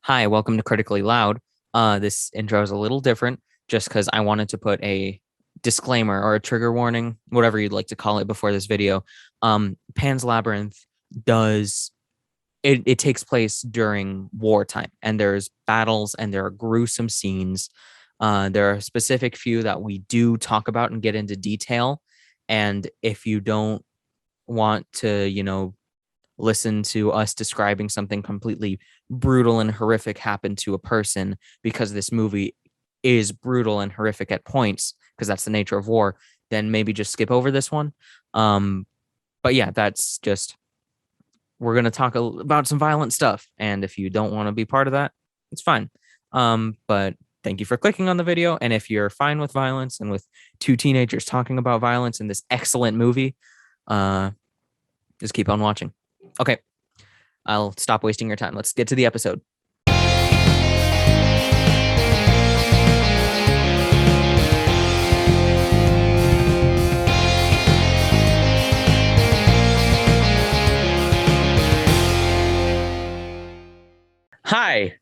Hi, welcome to Critically Loud. This intro is a little different just because I wanted to put a disclaimer or a trigger warning, whatever you'd like to call it, before this video. Pan's Labyrinth does it takes place during wartime, and there's battles and there are gruesome scenes. There are a specific few that we do talk about and get into detail. And if you don't want to, listen to us describing something completely brutal and horrific happen to a person, because this movie is brutal and horrific at points, because that's the nature of war, then maybe just skip over this one. But yeah, that's just, we're going to talk about some violent stuff. And if you don't want to be part of that, it's fine. But thank you for clicking on the video. And if you're fine with violence and with two teenagers talking about violence in this excellent movie, just keep on watching. Okay, I'll stop wasting your time. Let's get to the episode. Hi,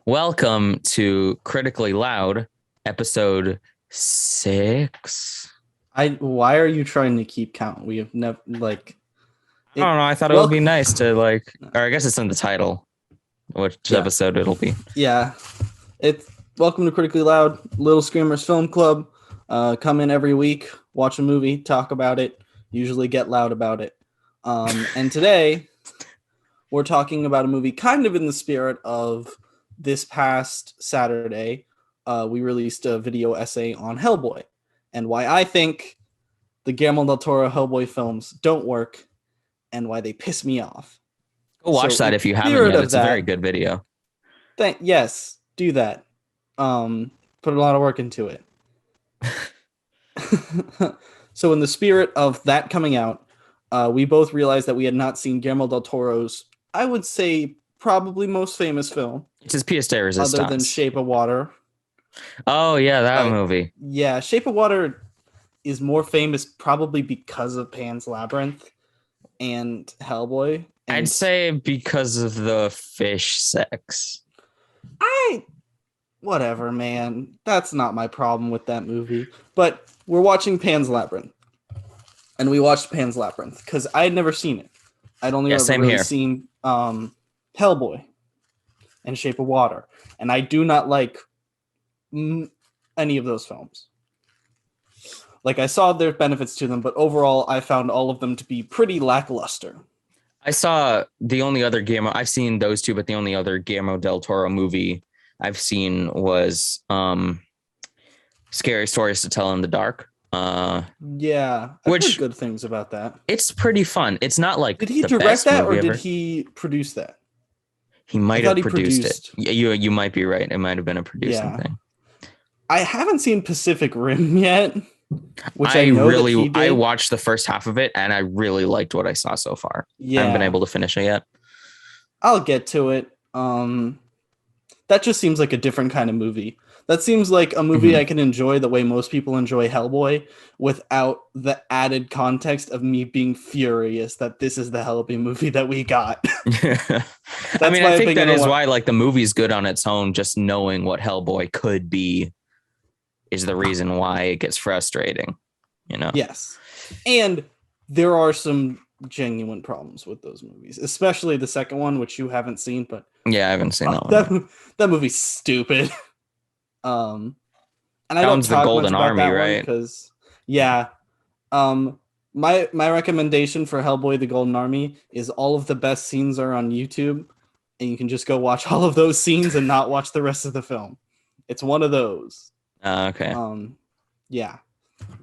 welcome to Critically Loud, episode 6. Why are you trying to keep count? We have never I don't know. I thought it would be nice to or I guess it's in the title, which episode it'll be. Yeah, it's welcome to Critically Loud, LittleSchemers Film Club. Come in every week, watch a movie, talk about it, usually get loud about it. And today we're talking about a movie kind of in the spirit of this past Saturday. We released a video essay on Hellboy and why I think the Guillermo del Toro Hellboy films don't work and why they piss me off. Go watch that if you haven't yet. It's a very good video. Yes, do that. Put a lot of work into it. So in the spirit of that coming out, we both realized that we had not seen Guillermo del Toro's, I would say, probably most famous film. It's his pièce de résistance. Other than Shape of Water. Oh, yeah, that movie. Yeah, Shape of Water is more famous probably because of Pan's Labyrinth and Hellboy. And I'd say because of the fish sex. Whatever, man. That's not my problem with that movie. But we're watching Pan's Labyrinth. And we watched Pan's Labyrinth because I had never seen it. I'd only ever really seen Hellboy and Shape of Water. And I do not like any of those films. Like, I saw their benefits to them, but overall, I found all of them to be pretty lackluster. I saw the only other Guillermo, I've seen those two, but the only other Guillermo del Toro movie I've seen was Scary Stories to Tell in the Dark. Yeah, I've heard good things about that. It's pretty fun. It's not like did he direct that or did he produce that? He might have produced it. You might be right. It might have been a producing thing. I haven't seen Pacific Rim yet. Which I watched the first half of it and I really liked what I saw so far. Yeah. I haven't been able to finish it yet. I'll get to it. That just seems like a different kind of movie. That seems like a movie I can enjoy the way most people enjoy Hellboy without the added context of me being furious that this is the Hellboy movie that we got. I mean, I think that is why the movie's good on its own. Just knowing what Hellboy could be is the reason why it gets frustrating, Yes. And there are some genuine problems with those movies, especially the second one, which you haven't seen, but yeah, I haven't seen that one. That movie's stupid. And I that don't one's talk the Golden much about Army, that right? Because my recommendation for Hellboy: The Golden Army is all of the best scenes are on YouTube, and you can just go watch all of those scenes and not watch the rest of the film. It's one of those. Okay. Yeah.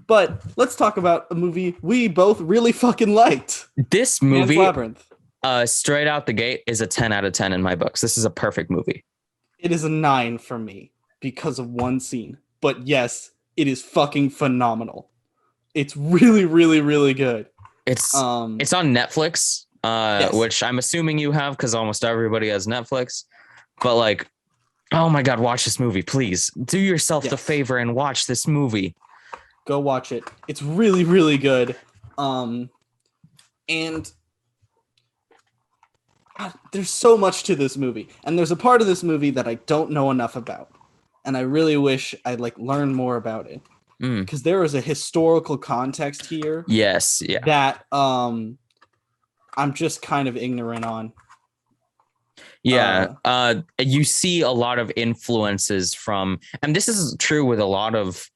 But let's talk about a movie we both really fucking liked. This movie, Labyrinth. Straight out the gate, is a 10 out of 10 in my books. This is a perfect movie. It is a 9 for me because of one scene. But yes, it is fucking phenomenal. It's really, really, really good. It's on Netflix, yes. Which I'm assuming you have because almost everybody has Netflix. But oh my God, watch this movie, please. Do yourself the favor and watch this movie. Go watch it. It's really, really good. And there's so much to this movie, and there's a part of this movie that I don't know enough about, and I really wish I'd like learn more about it, because there is a historical context here. Yes, yeah. That I'm just kind of ignorant on. Yeah, you see a lot of influences from, and this is true with a lot of.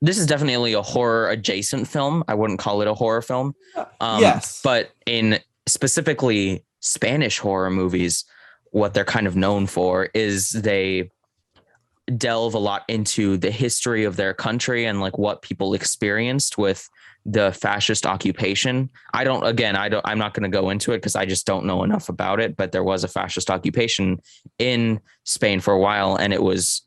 This is definitely a horror adjacent film. I wouldn't call it a horror film. Yes, but in specifically Spanish horror movies, what they're kind of known for is they delve a lot into the history of their country and like what people experienced with the fascist occupation. I'm not going to go into it because I just don't know enough about it, but there was a fascist occupation in Spain for a while, and it was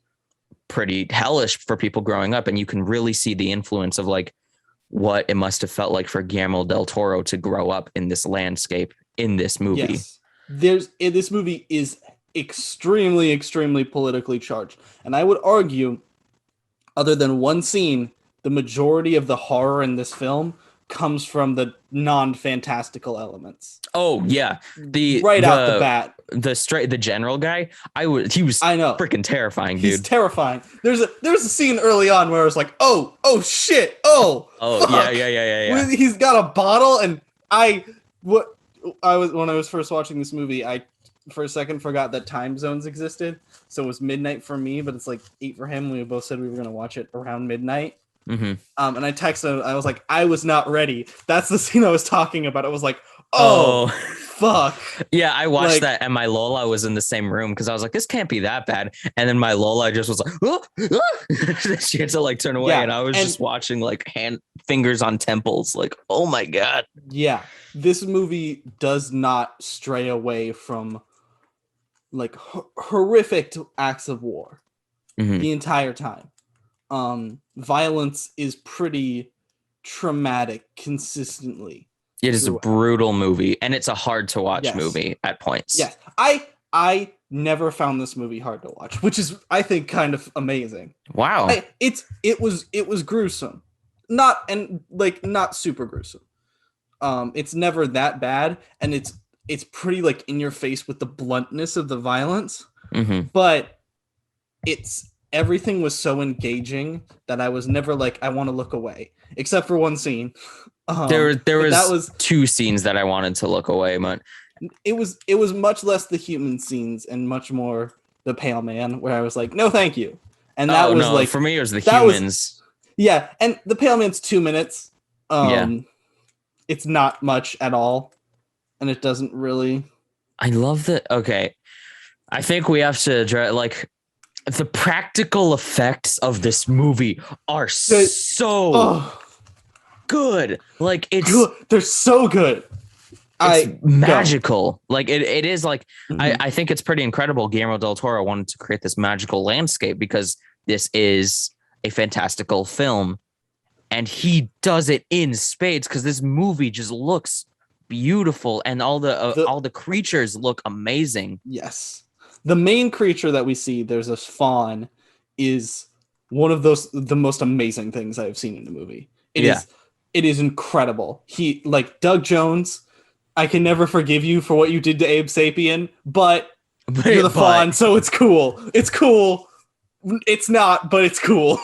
pretty hellish for people growing up. And you can really see the influence of like what it must have felt like for Guillermo del Toro to grow up in this landscape in this movie. Yes. This movie is extremely, extremely politically charged. And I would argue, other than one scene, the majority of the horror in this film comes from the non-fantastical elements. Oh yeah, out the bat, the general guy. He was freaking terrifying, dude. He's terrifying. There's a scene early on where I was like, oh shit, oh fuck. Yeah. He's got a bottle, and when I was first watching this movie, I for a second forgot that time zones existed. So it was midnight for me, but it's like 8 for him. We both said we were gonna watch it around midnight. Mm-hmm. And I texted him. I was like, I was not ready. That's the scene I was talking about. I was like, oh. Fuck. Yeah, I watched that, and my Lola was in the same room because I was like, this can't be that bad. And then my Lola just was like, she had to like turn away, and I was just watching like fingers on temples, like, oh my god. Yeah, this movie does not stray away from like horrific acts of war the entire time. Violence is pretty traumatic consistently. It is a brutal movie, and it's a hard to watch movie at points. Yes, I never found this movie hard to watch, which is, I think, kind of amazing. Wow, it was gruesome, not super gruesome. It's never that bad, and it's pretty like in your face with the bluntness of the violence, but everything was so engaging that I was never like, I want to look away, except for one scene. There was 2 scenes that I wanted to look away, but it was much less the human scenes and much more the pale man, where I was like, no, thank you. And that was like, for me, it was the humans. And the pale man's 2 minutes. It's not much at all, and it doesn't really. I love that. Okay, I think we have to address like the practical effects of this movie are so good. Like they're so good. It's magical. Like it is like I think it's pretty incredible. Guillermo del Toro wanted to create this magical landscape because this is a fantastical film, and he does it in spades because this movie just looks beautiful, and all the creatures look amazing. Yes. The main creature that we see, there's this fawn, is one of the most amazing things I've seen in a movie. It is incredible. He, like Doug Jones, I can never forgive you for what you did to Abe Sapien, but you're the fawn, so it's cool. It's cool. It's not, but it's cool.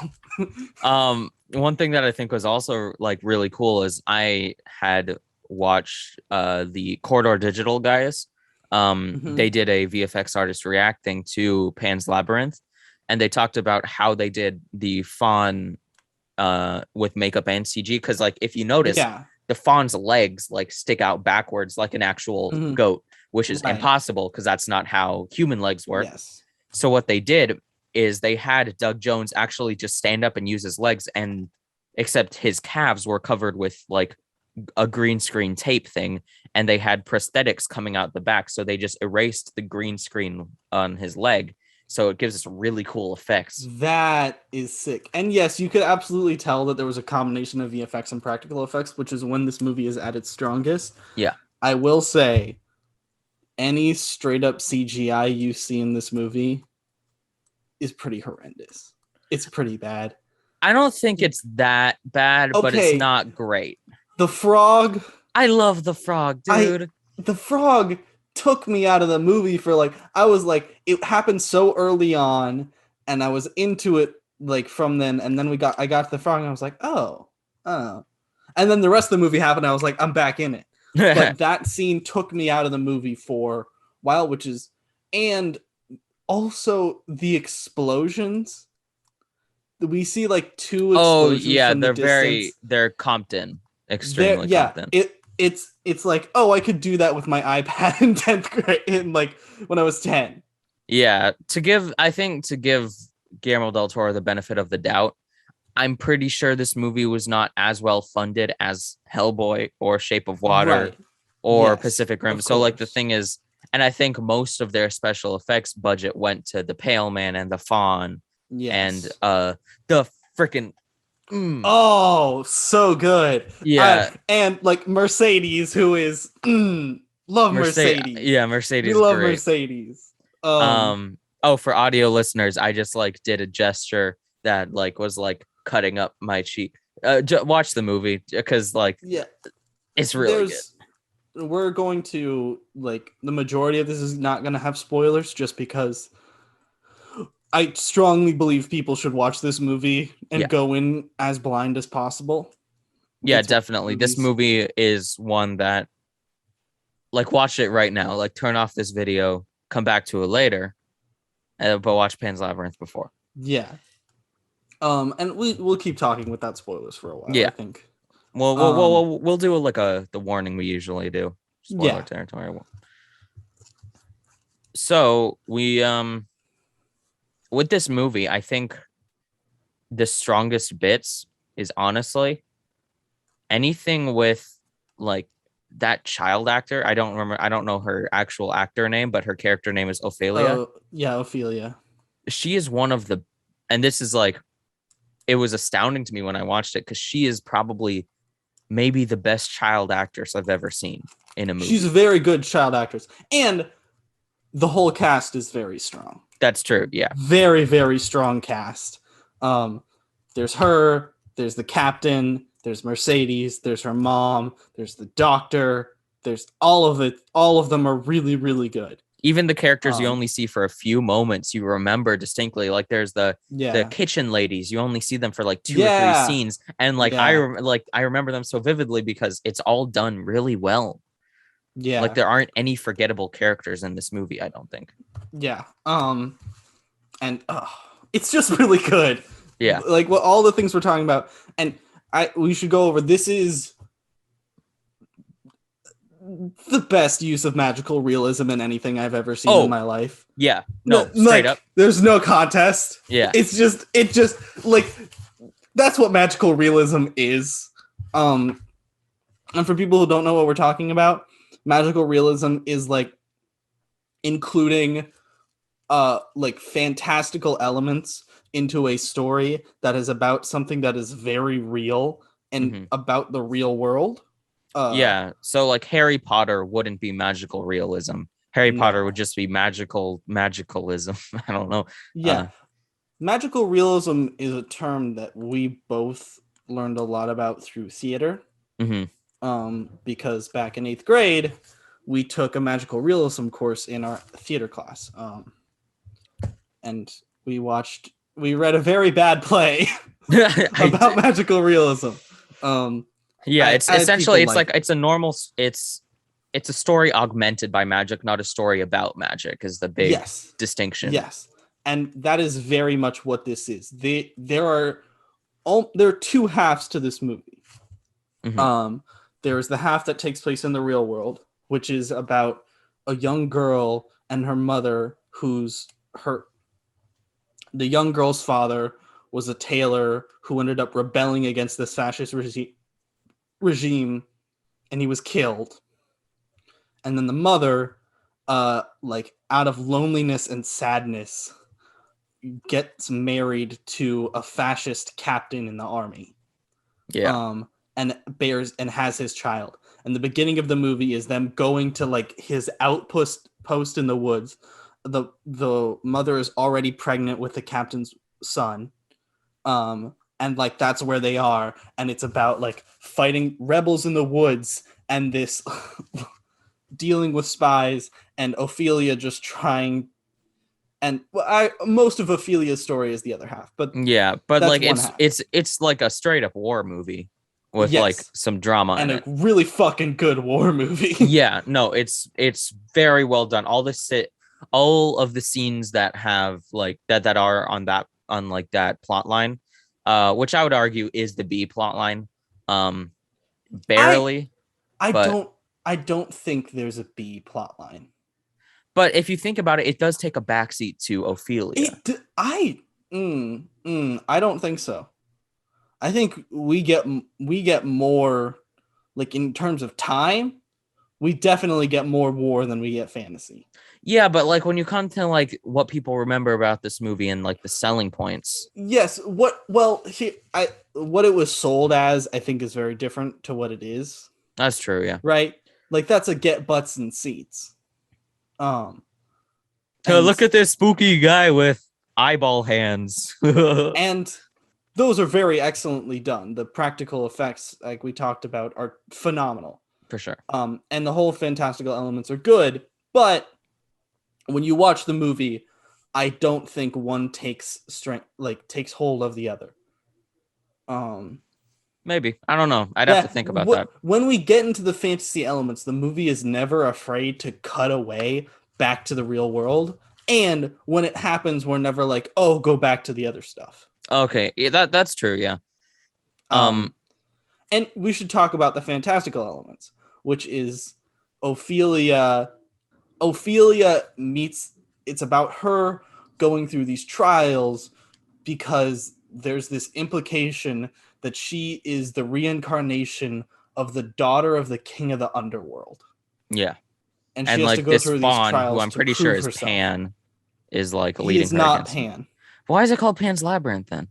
One thing that I think was also like really cool is I had watched the Corridor Digital guys. They did a VFX artist reacting to Pan's Labyrinth, and they talked about how they did the fawn with makeup and CG, because like if you notice, the fawn's legs like stick out backwards like an actual goat, which is impossible because that's not how human legs work. So what they did is they had Doug Jones actually just stand up and use his legs, and except his calves were covered with like a green screen tape thing, and they had prosthetics coming out the back, so they just erased the green screen on his leg, so it gives us really cool effects. That is sick. And yes, you could absolutely tell that there was a combination of VFX and practical effects, which is when this movie is at its strongest. I will say, any straight up CGI you see in this movie is pretty horrendous. It's pretty bad. I don't think it's that bad, but it's not great. The frog. I love the frog, dude. The frog took me out of the movie for like, I was like, it happened so early on, and I was into it like from then, and then I got to the frog, and I was like, oh, and then the rest of the movie happened. I was like, I'm back in it. But that scene took me out of the movie for a while, and also the explosions. We see like two Oh explosions yeah, from the distance. they're Compton, extremely Compton. It's like, oh, I could do that with my iPad in 10th grade, in like when I was 10. Yeah, I think to give Guillermo del Toro the benefit of the doubt, I'm pretty sure this movie was not as well funded as Hellboy or Shape of Water Right. or Yes, Pacific Rim. of So like the course. thing is, and I think most of their special effects budget went to the Pale Man and the Fawn and Yes. the freaking Oh, so good. yeah, And like Mercedes, who is love Mercedes. We Mercedes love great. Mercedes. Oh, for audio listeners, I just like did a gesture that like was like cutting up my cheek. Watch the movie because like Yeah, it's really good. there's we're going to like the majority of this is not going to have spoilers just because I strongly believe people should watch this movie Yeah. and go in as blind as possible. Yeah, It's definitely. This movies. movie is one that like watch it right now. Like turn off this video, come back to it later, but watch Pan's Labyrinth before. Yeah. And we'll keep talking without spoilers for a while, I Yeah. think. We'll do like the warning we usually do. Spoiler territory. So we with this movie, I think the strongest bits is honestly anything with like that child actor. I don't know her actual actor name, but her character name is Ophelia. Oh, yeah, Ophelia. She is one of the, and this is like, it was astounding to me when I watched it because she is probably maybe the best child actress I've ever seen in a movie. She's a very good child actress. And the whole cast is very strong. That's true. Yeah. Very, very strong cast. There's her, there's the captain, there's Mercedes, there's her mom, there's the doctor, there's all of it. All of them are really, really good. Even the characters you only see for a few moments, you remember distinctly. Like there's the kitchen ladies. You only see them for like 2 or 3 scenes, and like I remember them so vividly because it's all done really well. Yeah, like there aren't any forgettable characters in this movie, I don't think. Yeah. And it's just really good. Yeah. Like what all the things we're talking about, and we should go over. This is the best use of magical realism in anything I've ever seen in my life. Yeah. No, straight up. There's no contest. Yeah. It just like that's what magical realism is. And for people who don't know what we're talking about, magical realism is like including like fantastical elements into a story that is about something that is very real and about the real world. Yeah, so like Harry Potter wouldn't be magical realism. Harry Potter would just be magicalism. I don't know. Yeah. Magical realism is a term that we both learned a lot about through theater. Because back in 8th grade, we took a magical realism course in our theater class. And we read a very bad play about magical realism. Yeah, it's essentially it's a normal it's a story augmented by magic, not a story about magic is the big distinction. Yes. And that is very much what this is. There are 2 halves to this movie. There is the half that takes place in the real world, which is about a young girl and her mother the young girl's father was a tailor who ended up rebelling against this fascist regime, and he was killed. And then the mother, like out of loneliness and sadness, gets married to a fascist captain in the army. Yeah. And has his child. And the beginning of the movie is them going to like his outpost in the woods. The mother is already pregnant with the captain's son. And like that's where they are, and it's about like fighting rebels in the woods and this dealing with spies and Ophelia just trying. And most of Ophelia's story is the other half, but yeah, but that's like one half. it's like a straight up war movie with like some drama and in a it. really fucking good war movie. Yeah, no, it's very well done. All of the scenes that have like that are on like that plot line, which I would argue is the B plot line. Barely, I but don't think there's a B plot line. but if you think about it, it does take a backseat to Ophelia. I don't think so. I think we get more, like, in terms of time, we definitely get more war than we get fantasy. Yeah, but like when you come to like what people remember about this movie and like the selling points. Yes, what it was sold as, I think, is very different to what it is. That's true, yeah. Right? Like, that's a get butts and seats. Look at this spooky guy with eyeball hands. And those are very excellently done. The practical effects, like we talked about, are phenomenal. For sure. And the whole fantastical elements are good, but when you watch the movie, I don't think one takes hold of the other. Maybe. I don't know. I'd have to think about that. When we get into the fantasy elements, the movie is never afraid to cut away back to the real world. And when it happens, we're never like, oh, go back to the other stuff. Okay. Yeah, that's true, yeah. And we should talk about the fantastical elements, which is Ophelia. It's about her going through these trials because there's this implication that she is the reincarnation of the daughter of the king of the underworld. Yeah. And she has like to go through these trials. Who I'm pretty sure is herself. Pan, is like leading. He is not Pan. Why is it called Pan's Labyrinth then?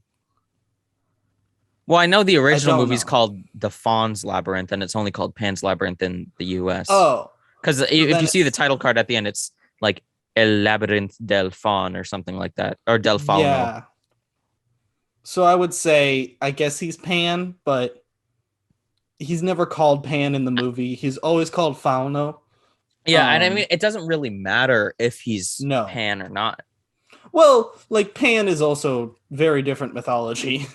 Well, I know the original movie's called The Faun's Labyrinth, and it's only called Pan's Labyrinth in the US. Oh. Because if you see the title card at the end, it's like El Labyrinth del Faun or something like that. Or del Fauno. Yeah. So I would say, I guess he's Pan, but he's never called Pan in the movie. He's always called Fauno. Yeah, and I mean, it doesn't really matter if he's Pan or not. Well, like, Pan is also very different mythology.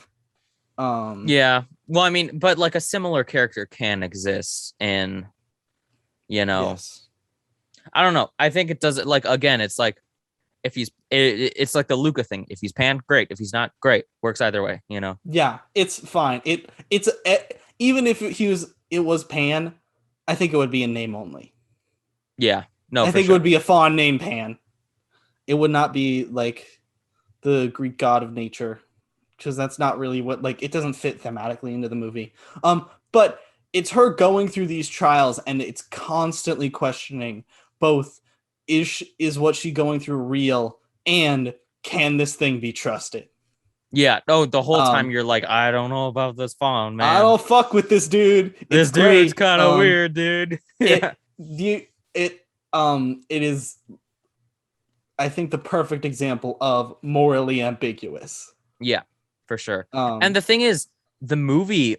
Yeah. Well, I mean, but like a similar character can exist in, yes. I don't know. I think it does it like, again, it's like if it's like the Luca thing. If he's Pan, great. If he's not, great. Works either way, Yeah, it's fine. It's even if it was Pan, I think it would be a name only. Yeah. No, I think it would be a faun named Pan. It would not be like the Greek god of nature, because that's not really what, like, it doesn't fit thematically into the movie. But it's her going through these trials, and it's constantly questioning both is what she going through real, and can this thing be trusted? Yeah. No, the whole time you're like, I don't know about this faun, man. I don't fuck with this dude. This dude's kind of weird, dude. Yeah. It is, I think, the perfect example of morally ambiguous. Yeah, for sure. And the thing is, the movie,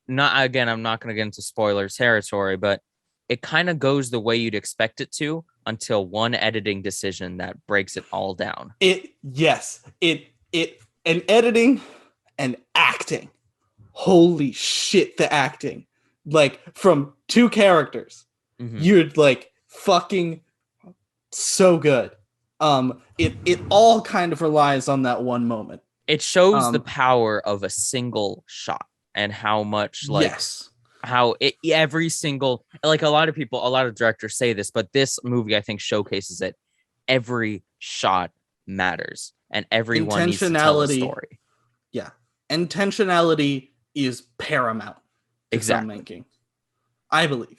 I'm not going to get into spoiler territory, but it kind of goes the way you'd expect it to until one editing decision that breaks it all down. And editing and acting. Holy shit, the acting. Like, from two characters. Mm-hmm. You're like fucking so good. It all kind of relies on that one moment. It shows the power of a single shot and how much, like, how every single, like, a lot of directors say this, but this movie, I think, showcases it. Every shot matters, and everyone needs to tell a story. Yeah, intentionality is paramount to filmmaking, I believe.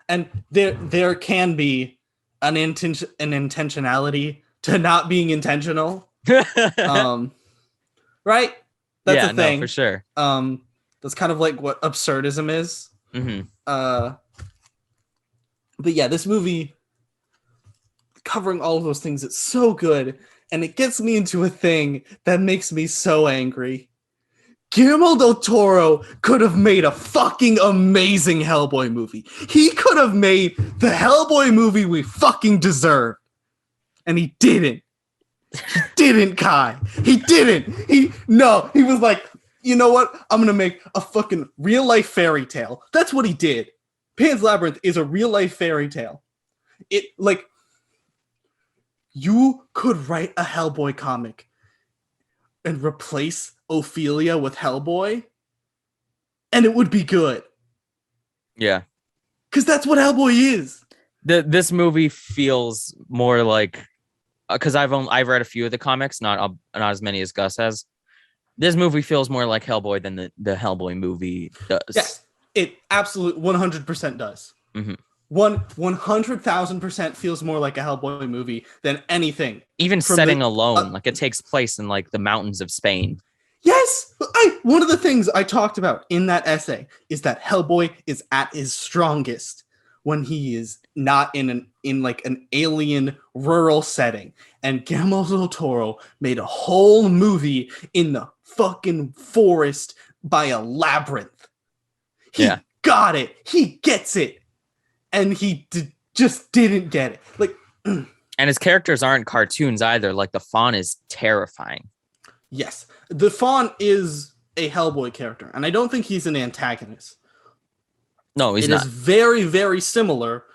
And there can be an intentionality to not being intentional. Right? That's a thing. No, for sure. That's kind of like what absurdism is. Mm-hmm. But yeah, this movie, covering all of those things, it's so good, and it gets me into a thing that makes me so angry. Guillermo del Toro could have made a fucking amazing Hellboy movie. He could have made the Hellboy movie we fucking deserve. And he didn't. He didn't, Kai. He didn't. He was like, you know what? I'm gonna make a fucking real life fairy tale. That's what he did. Pan's Labyrinth is a real life fairy tale. It like you could write a Hellboy comic and replace Ophelia with Hellboy, and it would be good. Yeah, because that's what Hellboy is. This movie feels more like, because I've read a few of the comics, not as many as Gus has. This movie feels more like Hellboy than the Hellboy movie does. Yes, it absolutely 100% does. 100,000% feels more like a Hellboy movie than anything. Even setting alone, like it takes place in like the mountains of Spain. Yes, one of the things I talked about in that essay is that Hellboy is at his strongest when he is not in like an alien rural setting. And Guillermo del Toro made a whole movie in the fucking forest by a labyrinth. He got it. He gets it. And he just didn't get it. Like, and his characters aren't cartoons either. Like the fawn is terrifying. Yes, the fawn is a Hellboy character, and I don't think he's an antagonist. No, he's not. It is very, very similar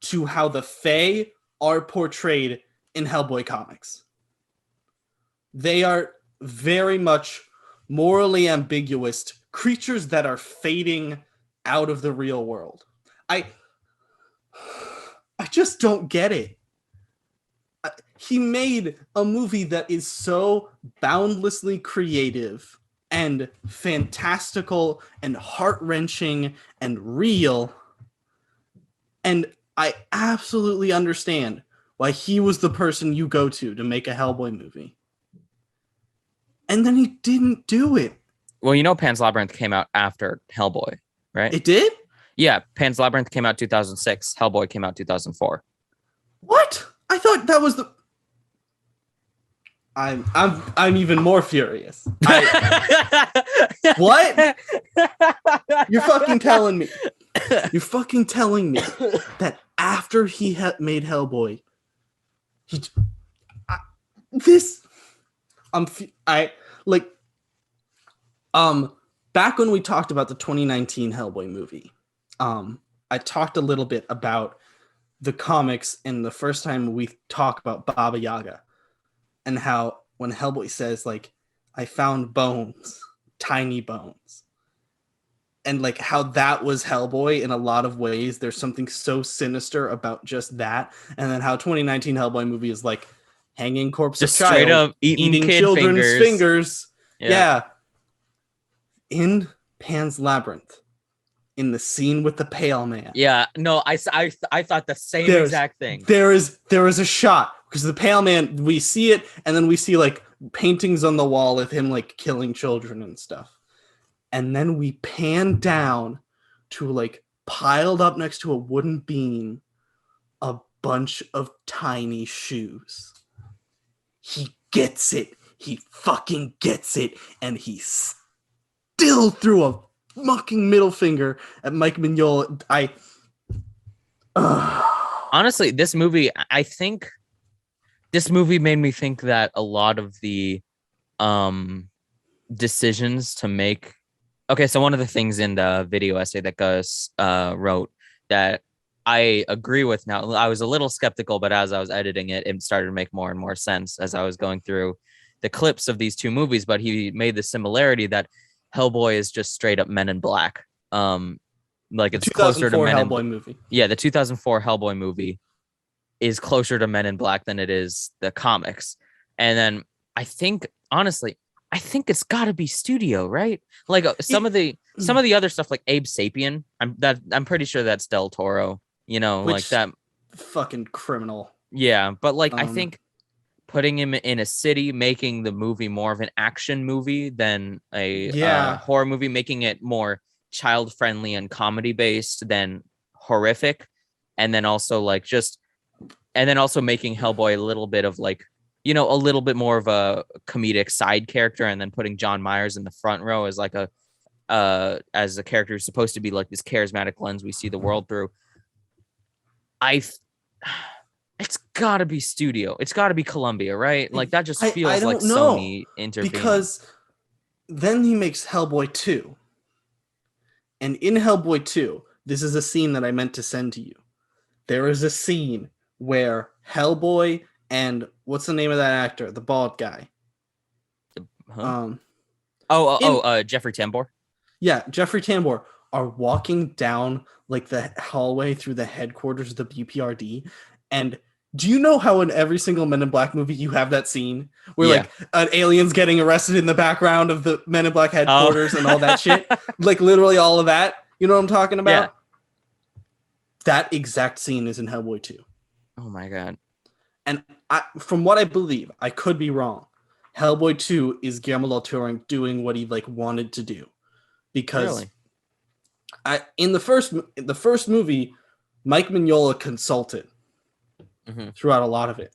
to how the Fae are portrayed in Hellboy comics. They are very much morally ambiguous creatures that are fading out of the real world. I just don't get it. He made a movie that is so boundlessly creative and fantastical and heart-wrenching and real. And I absolutely understand why he was the person you go to make a Hellboy movie. And then he didn't do it. Well, you know Pan's Labyrinth came out after Hellboy, right? It did? Yeah, Pan's Labyrinth came out 2006. Hellboy came out 2004. What? I thought that was the... I'm even more furious. What? You're fucking telling me that after he made Hellboy, back when we talked about the 2019 Hellboy movie, I talked a little bit about the comics and the first time we talk about Baba Yaga. And how when Hellboy says, like, I found bones, tiny bones. And, like, how that was Hellboy in a lot of ways. There's something so sinister about just that. And then how 2019 Hellboy movie is, like, hanging corpse just of child. Straight up eating children's fingers. Yeah. In Pan's Labyrinth. In the scene with the pale man. Yeah, no, I thought the same exact thing. There is a shot because the pale man, we see it, and then we see like paintings on the wall of him like killing children and stuff. And then we pan down to like piled up next to a wooden beam, a bunch of tiny shoes. He gets it. He fucking gets it. And he still threw a fucking middle finger at Mike Mignola. Honestly, this movie, I think this movie made me think that a lot of the decisions to make. Okay, so one of the things in the video essay that Gus wrote that I agree with now, I was a little skeptical, but as I was editing it, it started to make more and more sense as I was going through the clips of these two movies. But he made the similarity that Hellboy is just straight up Men in Black. Like it's closer to Men Hellboy movie. Yeah, the 2004 Hellboy movie is closer to Men in Black than it is the comics. And then I think, honestly, it's got to be studio, right? Like some of the other stuff, like Abe Sapien. I'm pretty sure that's Del Toro. You know, like that fucking criminal. Yeah, but like I think putting him in a city, making the movie more of an action movie than a horror movie, making it more child friendly and comedy based than horrific, and then also making Hellboy a little bit of like a little bit more of a comedic side character, and then putting John Myers in the front row as like as a character who's supposed to be like this charismatic lens we see the world through. It's gotta be studio. It's gotta be Columbia, right? Like that just feels I like don't know, Sony intervening. because then he makes Hellboy 2. And in Hellboy 2, this is a scene that I meant to send to you. There is a scene where Hellboy and what's the name of that actor? The bald guy. Huh? Jeffrey Tambor. Yeah, Jeffrey Tambor are walking down like the hallway through the headquarters of the BPRD. And do you know how in every single Men in Black movie you have that scene where like an alien's getting arrested in the background of the Men in Black headquarters and all that shit? Like literally all of that. You know what I'm talking about? Yeah. That exact scene is in Hellboy 2. Oh my God. And from what I believe, I could be wrong, Hellboy 2 is Guillermo del Toro doing what he like wanted to do. Because in the first movie, Mike Mignola consulted throughout a lot of it.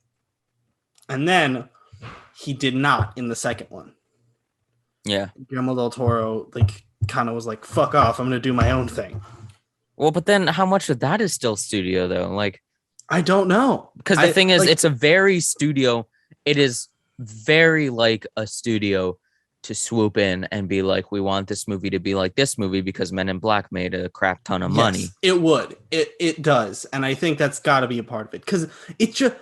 And then he did not in the second one. Yeah. Guillermo del Toro like kind of was like, fuck off, I'm going to do my own thing. Well, but then how much of that is still studio though? Like, I don't know. Because the thing is, it's a very studio. It is very like a studio to swoop in and be like, we want this movie to be like this movie because Men in Black made a crap ton of money. It would. It does. And I think that's got to be a part of it because it just,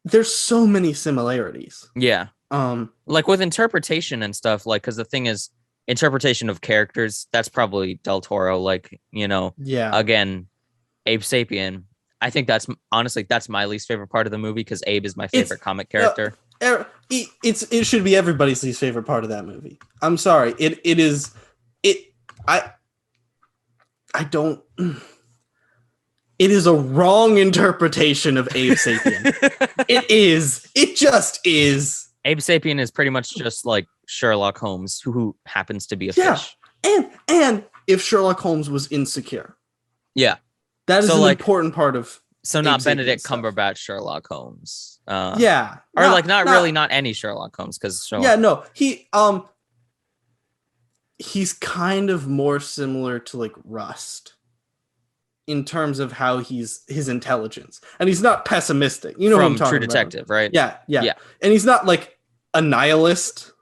there's so many similarities. Yeah. Like with interpretation and stuff, like, because the thing is, interpretation of characters, that's probably Del Toro, like, again, Abe Sapien. I think that's my least favorite part of the movie because Abe is my favorite comic character. It should be everybody's least favorite part of that movie. I'm sorry. It is a wrong interpretation of Abe Sapien. It just is. Abe Sapien is pretty much just like Sherlock Holmes, who happens to be a fish. And if Sherlock Holmes was insecure. Yeah. That is an important part of. So not Benedict Cumberbatch Sherlock Holmes. Not any Sherlock Holmes, because he's kind of more similar to like Rust in terms of how his intelligence, and he's not pessimistic. You know what I'm talking True about. Detective, right? Yeah, and he's not like a nihilist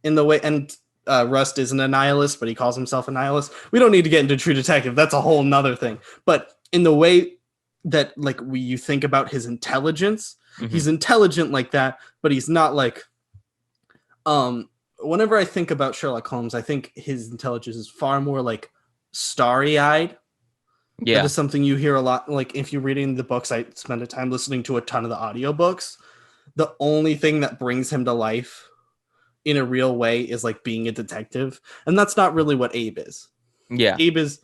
in the way, and Rust isn't a nihilist, but he calls himself a nihilist. We don't need to get into True Detective. That's a whole nother thing. But in the way that like you think about his intelligence, he's intelligent like that, but he's not like, whenever I think about Sherlock Holmes, I think his intelligence is far more like starry-eyed. Yeah. That is something you hear a lot. Like if you're reading the books, I spend a time listening to a ton of the audiobooks. The only thing that brings him to life in a real way is like being a detective. And that's not really what Abe is. Yeah. Abe is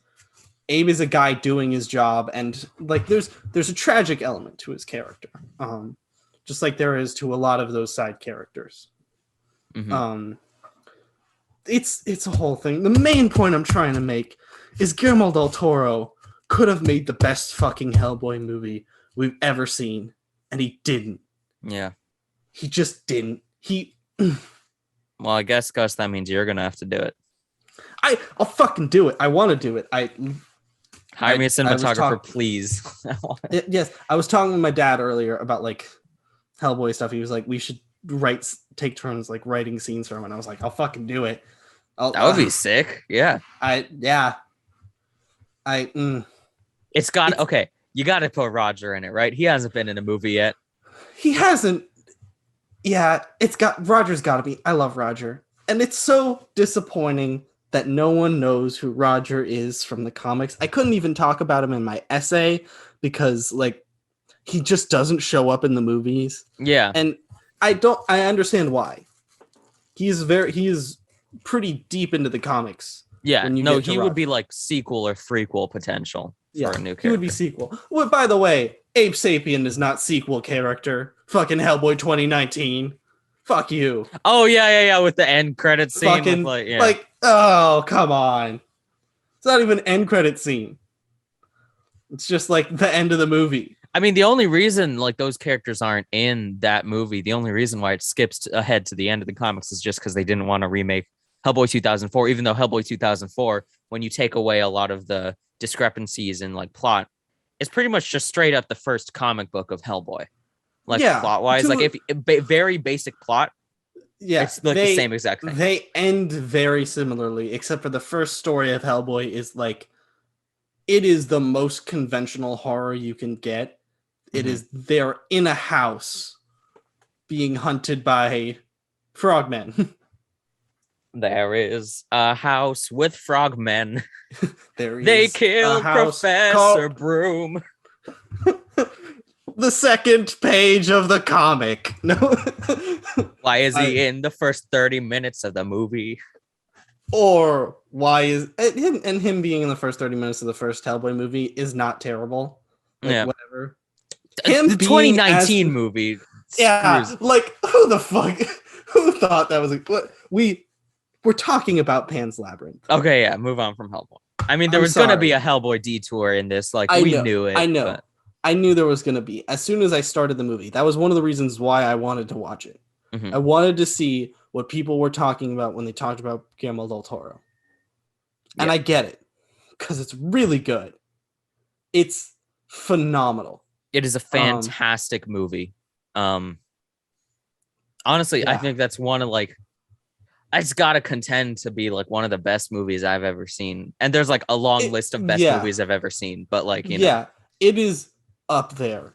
a guy doing his job, and like there's a tragic element to his character, just like there is to a lot of those side characters. It's a whole thing. The main point I'm trying to make is Guillermo del Toro could have made the best fucking Hellboy movie we've ever seen, and he didn't. Yeah, he just didn't. Well, I guess, Gus, that means you're gonna have to do it. I'll fucking do it. I want to do it. Hire me a cinematographer, please. Yes, I was talking with my dad earlier about like Hellboy stuff. He was like, we should take turns like writing scenes for him, and I was like, I'll fucking do it. That would be sick. Yeah. Okay. You got to put Roger in it, right? He hasn't been in a movie yet. He hasn't. Yeah, Roger's got to be. I love Roger, and it's so disappointing that no one knows who Roger is from the comics. I couldn't even talk about him in my essay because like he just doesn't show up in the movies. Yeah. And I understand why. He is pretty deep into the comics. Yeah. No, he would be like sequel or threequel potential for a new character. He would be sequel. Well, by the way, Abe Sapien is not sequel character. Fucking Hellboy 2019. Fuck you. Oh yeah, with the end credit scene. Fucking, like, oh, come on. It's not even an end credit scene. It's just like the end of the movie. I mean, the only reason like those characters aren't in that movie, the only reason why it skips ahead to the end of the comics is just because they didn't want to remake Hellboy 2004, even though Hellboy 2004, when you take away a lot of the discrepancies in like plot, it's pretty much just straight up the first comic book of Hellboy. Like Yeah, plot wise, like if very basic plot, yeah, it's like the same exact thing. They end very similarly, except for the first story of Hellboy is like it is the most conventional horror you can get. It is they're in a house being hunted by frogmen. There is a house with frogmen. They kill Professor Broom. The second page of the comic. No. Why is he in the first 30 minutes of the movie? Or why is him being in the first 30 minutes of the first Hellboy movie is not terrible. Like, yeah. Whatever. Him the 2019 movie. Yeah. Like, who the fuck? Who thought that was what we're talking about Pan's Labyrinth. Okay, yeah, move on from Hellboy. I mean, there was going to be a Hellboy detour in this. Like, we knew it. I know. But... I knew there was going to be. As soon as I started the movie, that was one of the reasons why I wanted to watch it. I wanted to see what people were talking about when they talked about Guillermo del Toro. And I get it, because it's really good. It's phenomenal. It is a fantastic movie. Honestly, I think that's one of like, it's got to contend to be like one of the best movies I've ever seen. And there's like a long list of best movies I've ever seen. But like, you know, it is up there.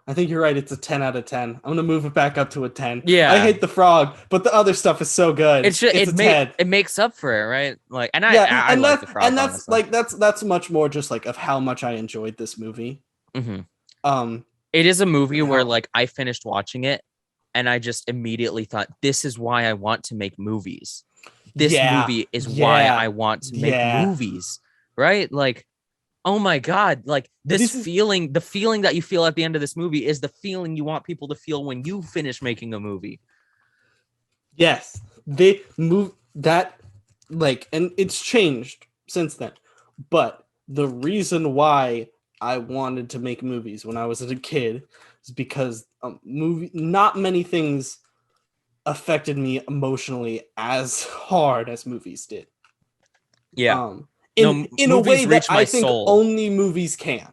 I think you're right. It's a 10 out of 10. I'm going to move it back up to a 10. Yeah. I hate the frog, but the other stuff is so good. It makes up for it, right? Like, and I like the frog. And that's honestly. Like, that's much more just like of how much I enjoyed this movie. It is a movie where like I finished watching it and I just immediately thought, this is why I want to make movies. This movie is why I want to make movies, right? Like, oh my God, like this feeling, the feeling that you feel at the end of this movie is the feeling you want people to feel when you finish making a movie. Yes, they move that like, and it's changed since then. But the reason why I wanted to make movies when I was a kid is because not many things affected me emotionally as hard as movies did. Yeah. In a way that I think only movies can.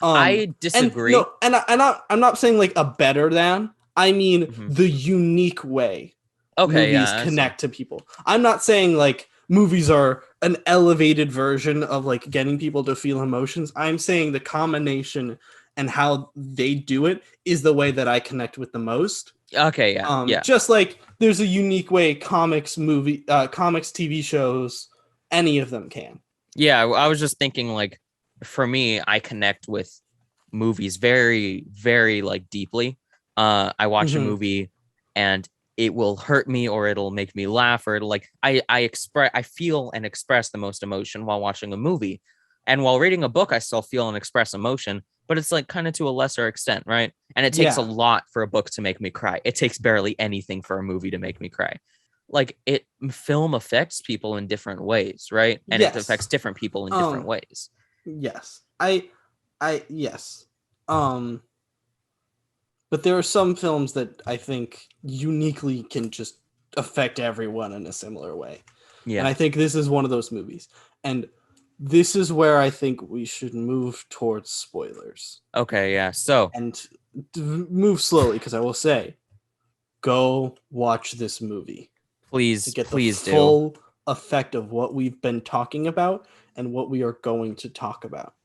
I disagree. I'm not saying like a better than. I mean the unique way movies connect to people. I'm not saying like movies are an elevated version of like getting people to feel emotions. I'm saying the combination and how they do it is the way that I connect with the most. Okay, yeah. Just like there's a unique way comics, TV shows, any of them can. Yeah, I was just thinking like, for me, I connect with movies very, very like deeply. I watch a movie and it will hurt me or it'll make me laugh or it'll like, I feel and express the most emotion while watching a movie. And while reading a book, I still feel and express emotion, but it's like kind of to a lesser extent, right? And it takes a lot for a book to make me cry. It takes barely anything for a movie to make me cry. Like film affects people in different ways, right? And it affects different people in different ways. Yes. Yes. But there are some films that I think uniquely can just affect everyone in a similar way. Yeah. And I think this is one of those movies. And this is where I think we should move towards spoilers. Okay, yeah. So, and move slowly, because I will say, go watch this movie. Please, to get the full effect of what we've been talking about and what we are going to talk about.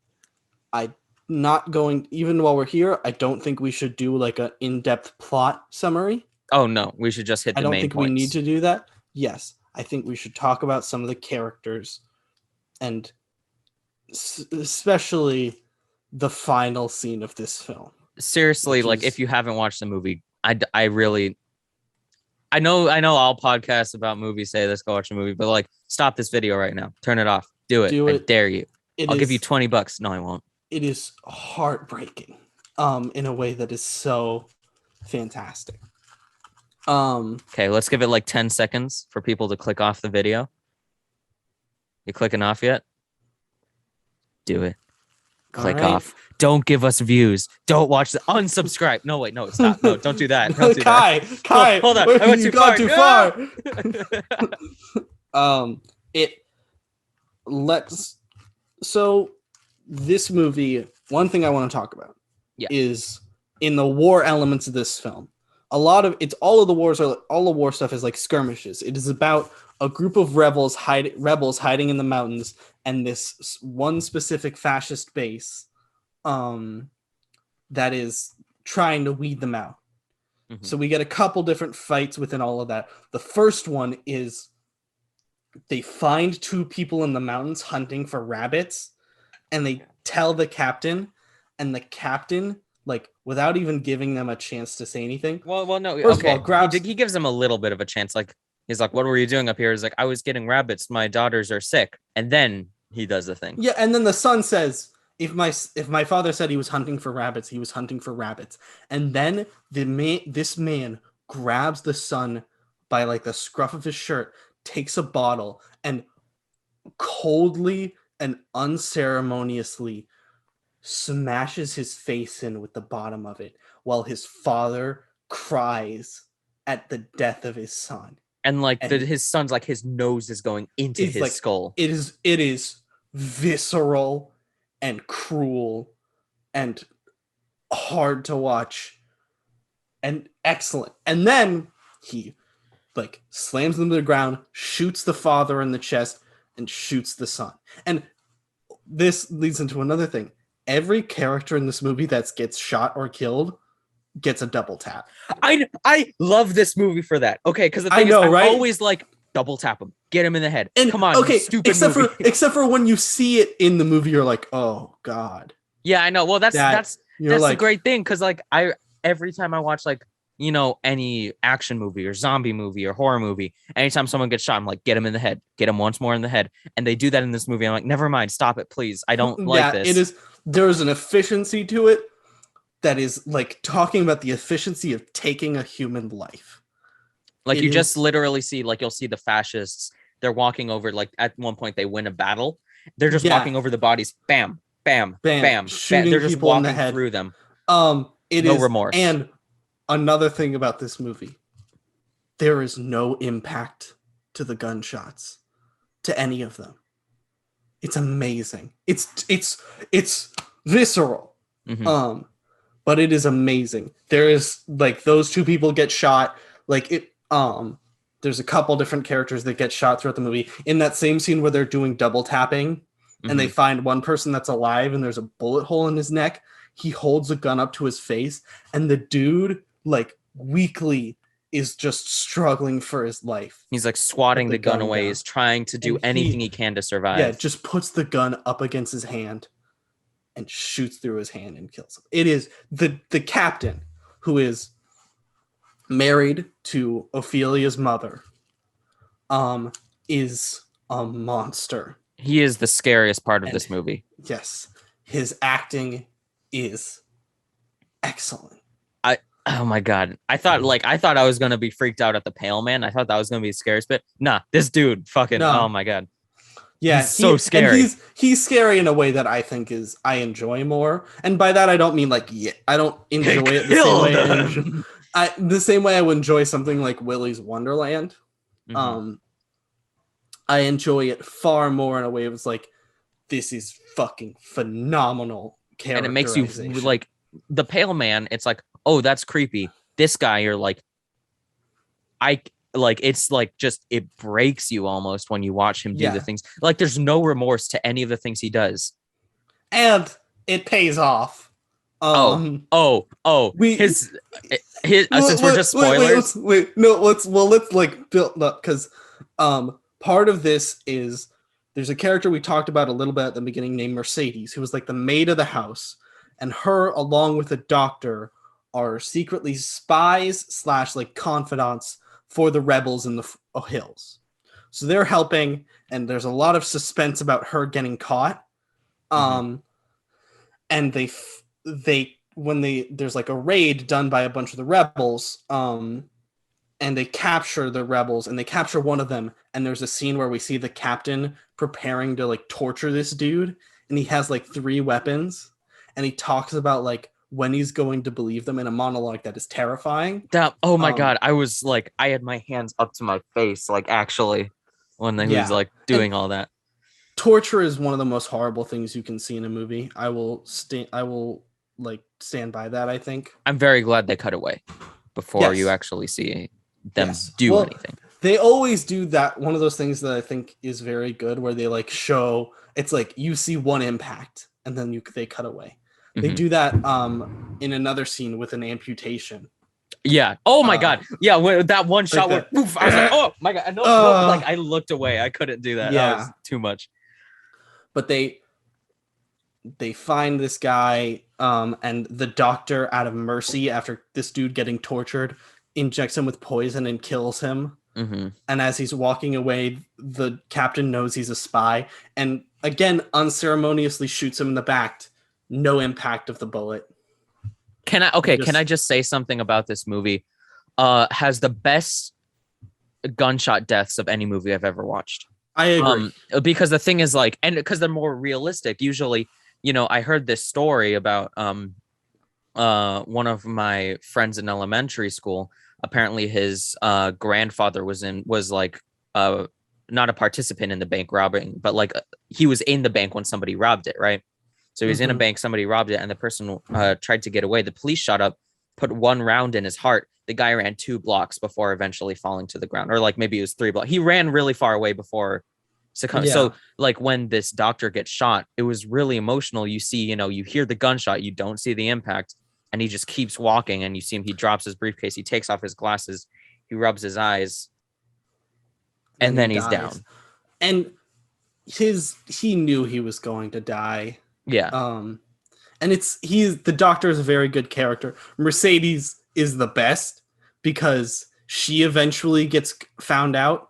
Even while we're here, I don't think we should do like an in-depth plot summary. Oh no, we should just hit the main points. I don't think we need to do that. Yes, I think we should talk about some of the characters and especially the final scene of this film. Seriously, like if you haven't watched the movie, I know all podcasts about movies say let's go watch a movie, but like stop this video right now. Turn it off. Do it. I dare you. I'll give you $20. No, I won't. It is heartbreaking in a way that is so fantastic. Okay, let's give it like 10 seconds for people to click off the video. You clicking off yet? Do it. All Click right. off. Don't give us views. Don't watch the unsubscribe. No, wait, no, stop. No, don't do that. Don't do Kai, that. Kai, Hold on. I went you too got far. too No! far. It lets so this movie. One thing I want to talk about is in the war elements of this film. All of the war stuff is like skirmishes. It is about a group of rebels hiding in the mountains and this one specific fascist base that is trying to weed them out. Mm-hmm. So we get a couple different fights within all of that. The first one is they find two people in the mountains hunting for rabbits, and they tell the captain, and the captain, like, without even giving them a chance to say anything. Well, no. First of all, he gives them a little bit of a chance. Like, he's like, "What were you doing up here?" He's like, "I was getting rabbits. My daughters are sick." And then he does the thing. Yeah, and then the son says, "If my father said he was hunting for rabbits, he was hunting for rabbits." And then this man grabs the son by like the scruff of his shirt, takes a bottle, and coldly and unceremoniously smashes his face in with the bottom of it while his father cries at the death of his son. And like his son's like his nose is going into his skull. It is visceral and cruel and hard to watch and excellent. And then he like slams them to the ground, shoots the father in the chest, and shoots the son. And this leads into another thing. Every character in this movie that gets shot or killed gets a double tap. I love this movie for that. Okay, because the thing is, I'm always like, double tap him, get him in the head. And, come on, okay, stupid movie. Except for when you see it in the movie, you're like, oh god. Yeah, I know. Well, that's the great thing, because like every time I watch like, you know, any action movie or zombie movie or horror movie, anytime someone gets shot, I'm like, get him in the head, get him once more in the head. And they do that in this movie. I'm like, never mind, stop it, please. I don't like this. There's an efficiency to it that is like talking about the efficiency of taking a human life. Like you just literally see, like you'll see the fascists, they're walking over, like at one point they win a battle. They're just walking over the bodies. Bam, bam, bam, bam. They're just walking through them. No remorse. And another thing about this movie, there is no impact to the gunshots, to any of them. It's amazing. It's visceral. Mm-hmm. But it is amazing. There is like those two people get shot. Like it. There's a couple different characters that get shot throughout the movie. In that same scene where they're doing double tapping, mm-hmm. and they find one person that's alive, and there's a bullet hole in his neck. He holds a gun up to his face, and the dude like weakly is just struggling for his life. He's like swatting the gun away. He's trying to do anything he can to survive. Yeah, just puts the gun up against his hand and shoots through his hand and kills him. It is the captain, who is married to Ophelia's mother, is a monster. He is the scariest part of this movie. Yes. His acting is excellent. Oh my god. I thought I was gonna be freaked out at the pale man. I thought that was gonna be the scariest bit. Nah, this dude fucking oh my god. Yeah, he's so scary. And he's scary in a way that I think I enjoy more. And by that I don't mean like I don't enjoy it the same way I would enjoy something like Willy's Wonderland. Mm-hmm. I enjoy it far more in a way it was like, this is fucking phenomenal characterization. And it makes you like the pale man, it's like, oh, that's creepy. This guy, you're like, it's like just, it breaks you almost when you watch him do the things. Like there's no remorse to any of the things he does. And it pays off. Since we're just spoilers. Let's like build up, because part of this is there's a character we talked about a little bit at the beginning named Mercedes, who was like the maid of the house, and her along with a doctor are secretly spies / like confidants for the rebels in the hills. So they're helping, and there's a lot of suspense about her getting caught. Mm-hmm. And there's like a raid done by a bunch of the rebels, and they capture the rebels, and they capture one of them, and there's a scene where we see the captain preparing to like torture this dude, and he has like 3 weapons, and he talks about like when he's going to believe them in a monologue that is terrifying. Oh my God. I was like, I had my hands up to my face, like actually, when he was like doing all that. Torture is one of the most horrible things you can see in a movie. I will like stand by that, I think. I'm very glad they cut away before you actually see them do anything. They always do that. One of those things that I think is very good, where they like show, it's like you see one impact and then they cut away. Mm-hmm. They do that in another scene with an amputation. Yeah. Oh my God. Yeah. When that one shot where poof, I was like, oh my God. Like I looked away. I couldn't do that. Yeah. That was too much. But they find this guy, and the doctor, out of mercy, after this dude getting tortured, injects him with poison and kills him. Mm-hmm. And as he's walking away, the captain knows he's a spy, and again unceremoniously shoots him in the back. No impact of the bullet. Can I just say something about this movie? Has the best gunshot deaths of any movie I've ever watched. I agree. Because the thing is like, and because they're more realistic. Usually, I heard this story about one of my friends in elementary school. Apparently his grandfather was not a participant in the bank robbing, but like he was in the bank when somebody robbed it, right? So he was in a bank, somebody robbed it, and the person tried to get away. The police shot up, put 1 round in his heart. The guy ran 2 blocks before eventually falling to the ground, or like maybe it was 3 blocks. He ran really far away before succumbing. Yeah. So like when this doctor gets shot, it was really emotional. You see, you hear the gunshot, you don't see the impact, and he just keeps walking, and you see him, he drops his briefcase, he takes off his glasses, he rubs his eyes, and then he's down. And he knew he was going to die. Yeah. And the doctor is a very good character. Mercedes is the best because she eventually gets found out.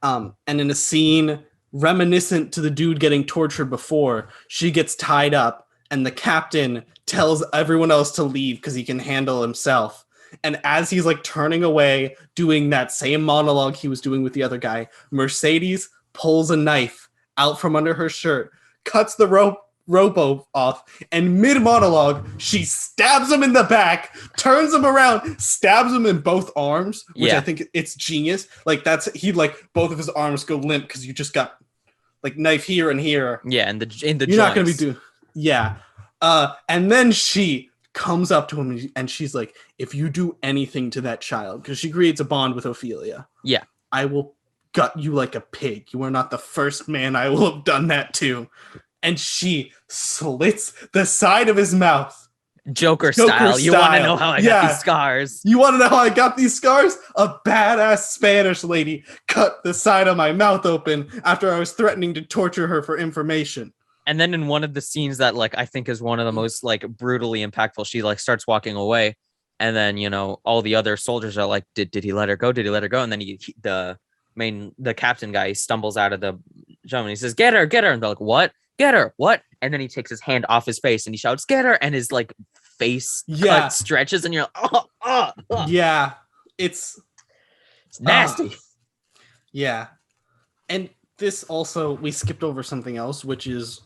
And in a scene reminiscent to the dude getting tortured before, she gets tied up and the captain tells everyone else to leave because he can handle himself. And as he's like turning away, doing that same monologue he was doing with the other guy, Mercedes pulls a knife out from under her shirt, cuts the rope off, and mid-monologue she stabs him in the back, turns him around, stabs him in both arms, which I think it's genius. Like both of his arms go limp because you just got like knife here and here. Yeah, and in the you're not gonna be doing. Yeah, and then she comes up to him and she's like, "If you do anything to that child," because she creates a bond with Ophelia. Yeah, "I will gut you like a pig. You are not the first man I will have done that to." And she slits the side of his mouth. Joker style. You want to know how I got these scars? You want to know how I got these scars? A badass Spanish lady cut the side of my mouth open after I was threatening to torture her for information. And then in one of the scenes that like I think is one of the most like brutally impactful, she like starts walking away, and then all the other soldiers are like, "Did he let her go? Did he let her go?" And then the captain guy stumbles out of the jump and he says, "Get her!" And they're like, "What? Get her!" "What?" And then he takes his hand off his face and he shouts, "Get her!" And his like face cut stretches, and you're like, yeah, it's nasty. Yeah. And this also, we skipped over something else, which is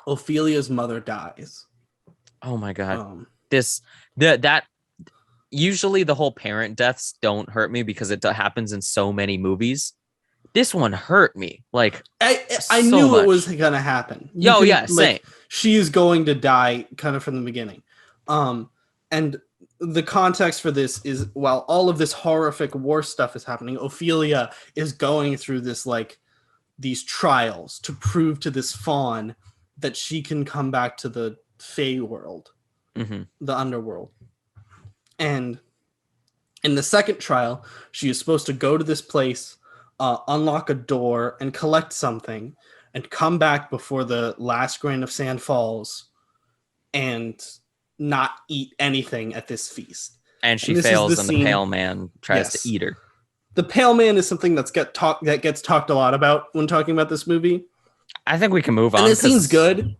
Ophelia's mother dies. Oh my God. That usually the whole parent deaths don't hurt me because it happens in so many movies. This one hurt me. Like I knew it was gonna happen. Same. She is going to die kind of from the beginning. And the context for this is, while all of this horrific war stuff is happening, Ophelia is going through this like these trials to prove to this fawn that she can come back to the Fey world, the underworld. And in the second trial, she is supposed to go to this place, unlock a door and collect something and come back before the last grain of sand falls and not eat anything at this feast. And she fails, and the pale man tries to eat her. The pale man is something that gets talked a lot about when talking about this movie. I think we can move on. And it seems good.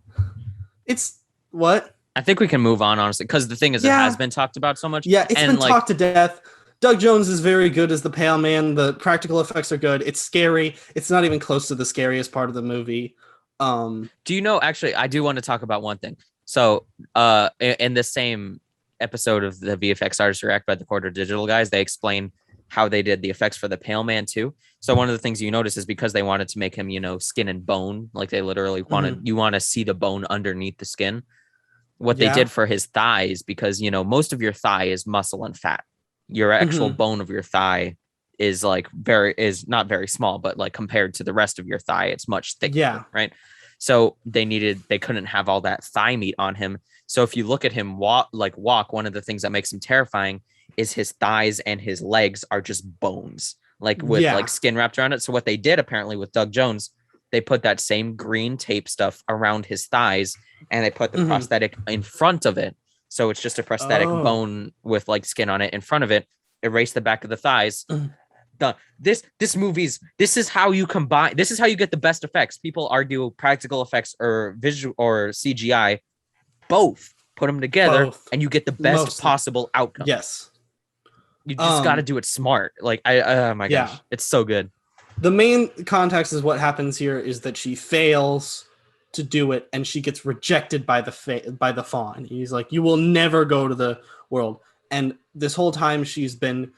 It's what? I think we can move on, honestly, because the thing is, it has been talked about so much. Yeah, it's been talked to death. Doug Jones is very good as the Pale Man. The practical effects are good. It's scary. It's not even close to the scariest part of the movie. Do you know, actually, I do want to talk about one thing. So, in the same episode of the VFX Artists React by the Quarter Digital guys, they explain how they did the effects for the Pale Man too. So one of the things you notice is because they wanted to make him, skin and bone, like they literally wanted, you want to see the bone underneath the skin. What they did for his thighs, because, most of your thigh is muscle and fat. Your actual bone of your thigh is not very small, but like compared to the rest of your thigh, it's much thicker. Yeah. Right. So they couldn't have all that thigh meat on him. So if you look at him walk, one of the things that makes him terrifying is his thighs and his legs are just bones, with skin wrapped around it. So what they did apparently with Doug Jones, they put that same green tape stuff around his thighs and they put the prosthetic in front of it. So it's just a prosthetic bone with like skin on it in front of it. Erase the back of the thighs. This is how you combine. This is how you get the best effects. People argue practical effects or visual or CGI. Both. Put them together and you get the best possible outcome. Yes. You just got to do it smart. Oh my gosh, it's so good. The main context is what happens here is that she fails to do it and she gets rejected by the fawn. He's like, you will never go to the world. And this whole time she's been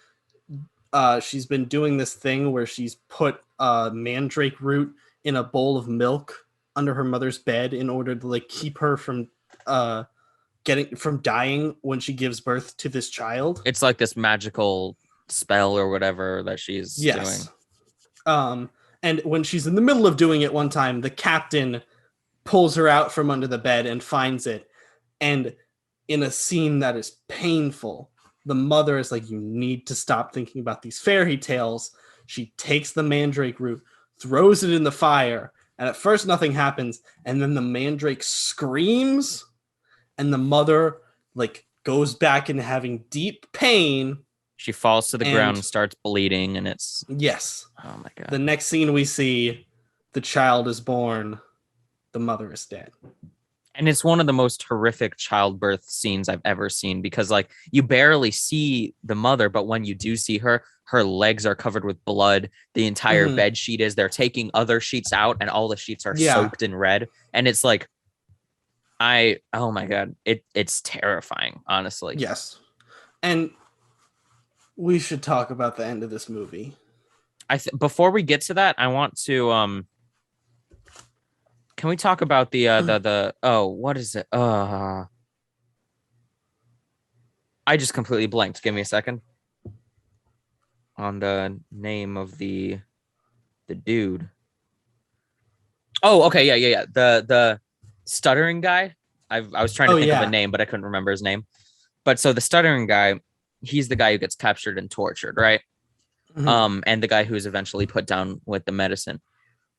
doing this thing where she's put mandrake root in a bowl of milk under her mother's bed in order to like keep her from dying when she gives birth to this child. It's like this magical spell or whatever that she's doing. And when she's in the middle of doing it one time, the captain pulls her out from under the bed and finds it. And in a scene that is painful, the mother is like, you need to stop thinking about these fairy tales. She takes the mandrake root, throws it in the fire, and at first nothing happens. And then the mandrake screams, and the mother like goes back into having deep pain. She falls to the ground and starts bleeding, and it's... Yes. Oh, my God. The next scene we see, the child is born, the mother is dead. And it's one of the most horrific childbirth scenes I've ever seen because, like, you barely see the mother, but when you do see her, her legs are covered with blood. The entire bed sheet is. They're taking other sheets out, and all the sheets are soaked in red. And it's like... oh my God, it's terrifying, honestly. Yes. And we should talk about the end of this movie. Before we get to that, I want to can we talk about the what is it? I just completely blanked. Give me a second. On the name of the dude. Oh, okay, yeah. The stuttering guy. I was trying to think of a name, but I couldn't remember his name. But so the stuttering guy, he's the guy who gets captured and tortured, right? And the guy who's eventually put down with the medicine.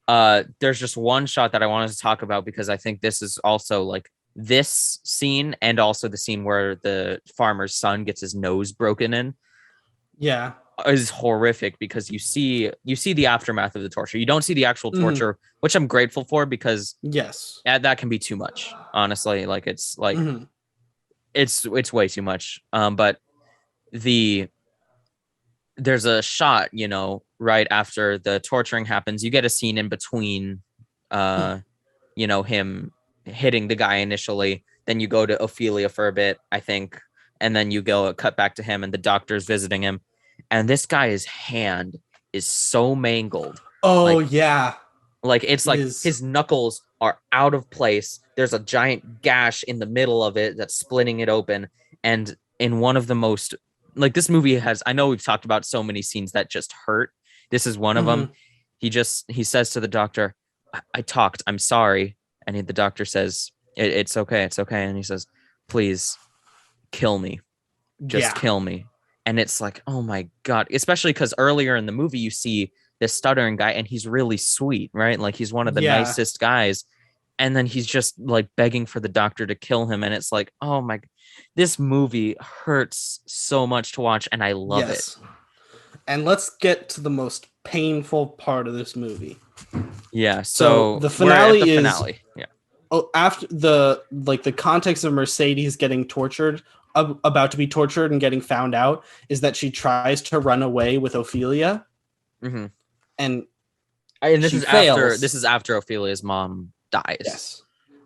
There's just one shot that I wanted to talk about because I think this is also like this scene and also the scene where the farmer's son gets his nose broken in. Yeah. Is horrific because you see the aftermath of the torture. You don't see the actual torture, which I'm grateful for because that can be too much. Honestly, like it's like it's way too much. But there's a shot, right after the torturing happens. You get a scene in between, him hitting the guy initially. Then you go to Ophelia for a bit, I think, and then you cut back to him, and the doctor's visiting him. And this guy's hand is so mangled. Oh, yeah. Like, it's like his knuckles are out of place. There's a giant gash in the middle of it that's splitting it open. And in one of the most... Like, this movie has... I know we've talked about so many scenes that just hurt. This is one of them. He says to the doctor, I talked. I'm sorry. And the doctor says, it's okay. It's okay. And he says, please kill me. Just kill me. And it's like, oh my God, especially because earlier in the movie, you see this stuttering guy and he's really sweet, right? Like he's one of the nicest guys. And then he's just like begging for the doctor to kill him. And it's like, oh my, this movie hurts so much to watch. And I love it. And let's get to the most painful part of this movie. Yeah. So the finale is finale. Yeah. Oh, after the context of Mercedes getting tortured, about to be tortured and getting found out, is that she tries to run away with Ophelia, and this is fails. This is after Ophelia's mom dies. Yes.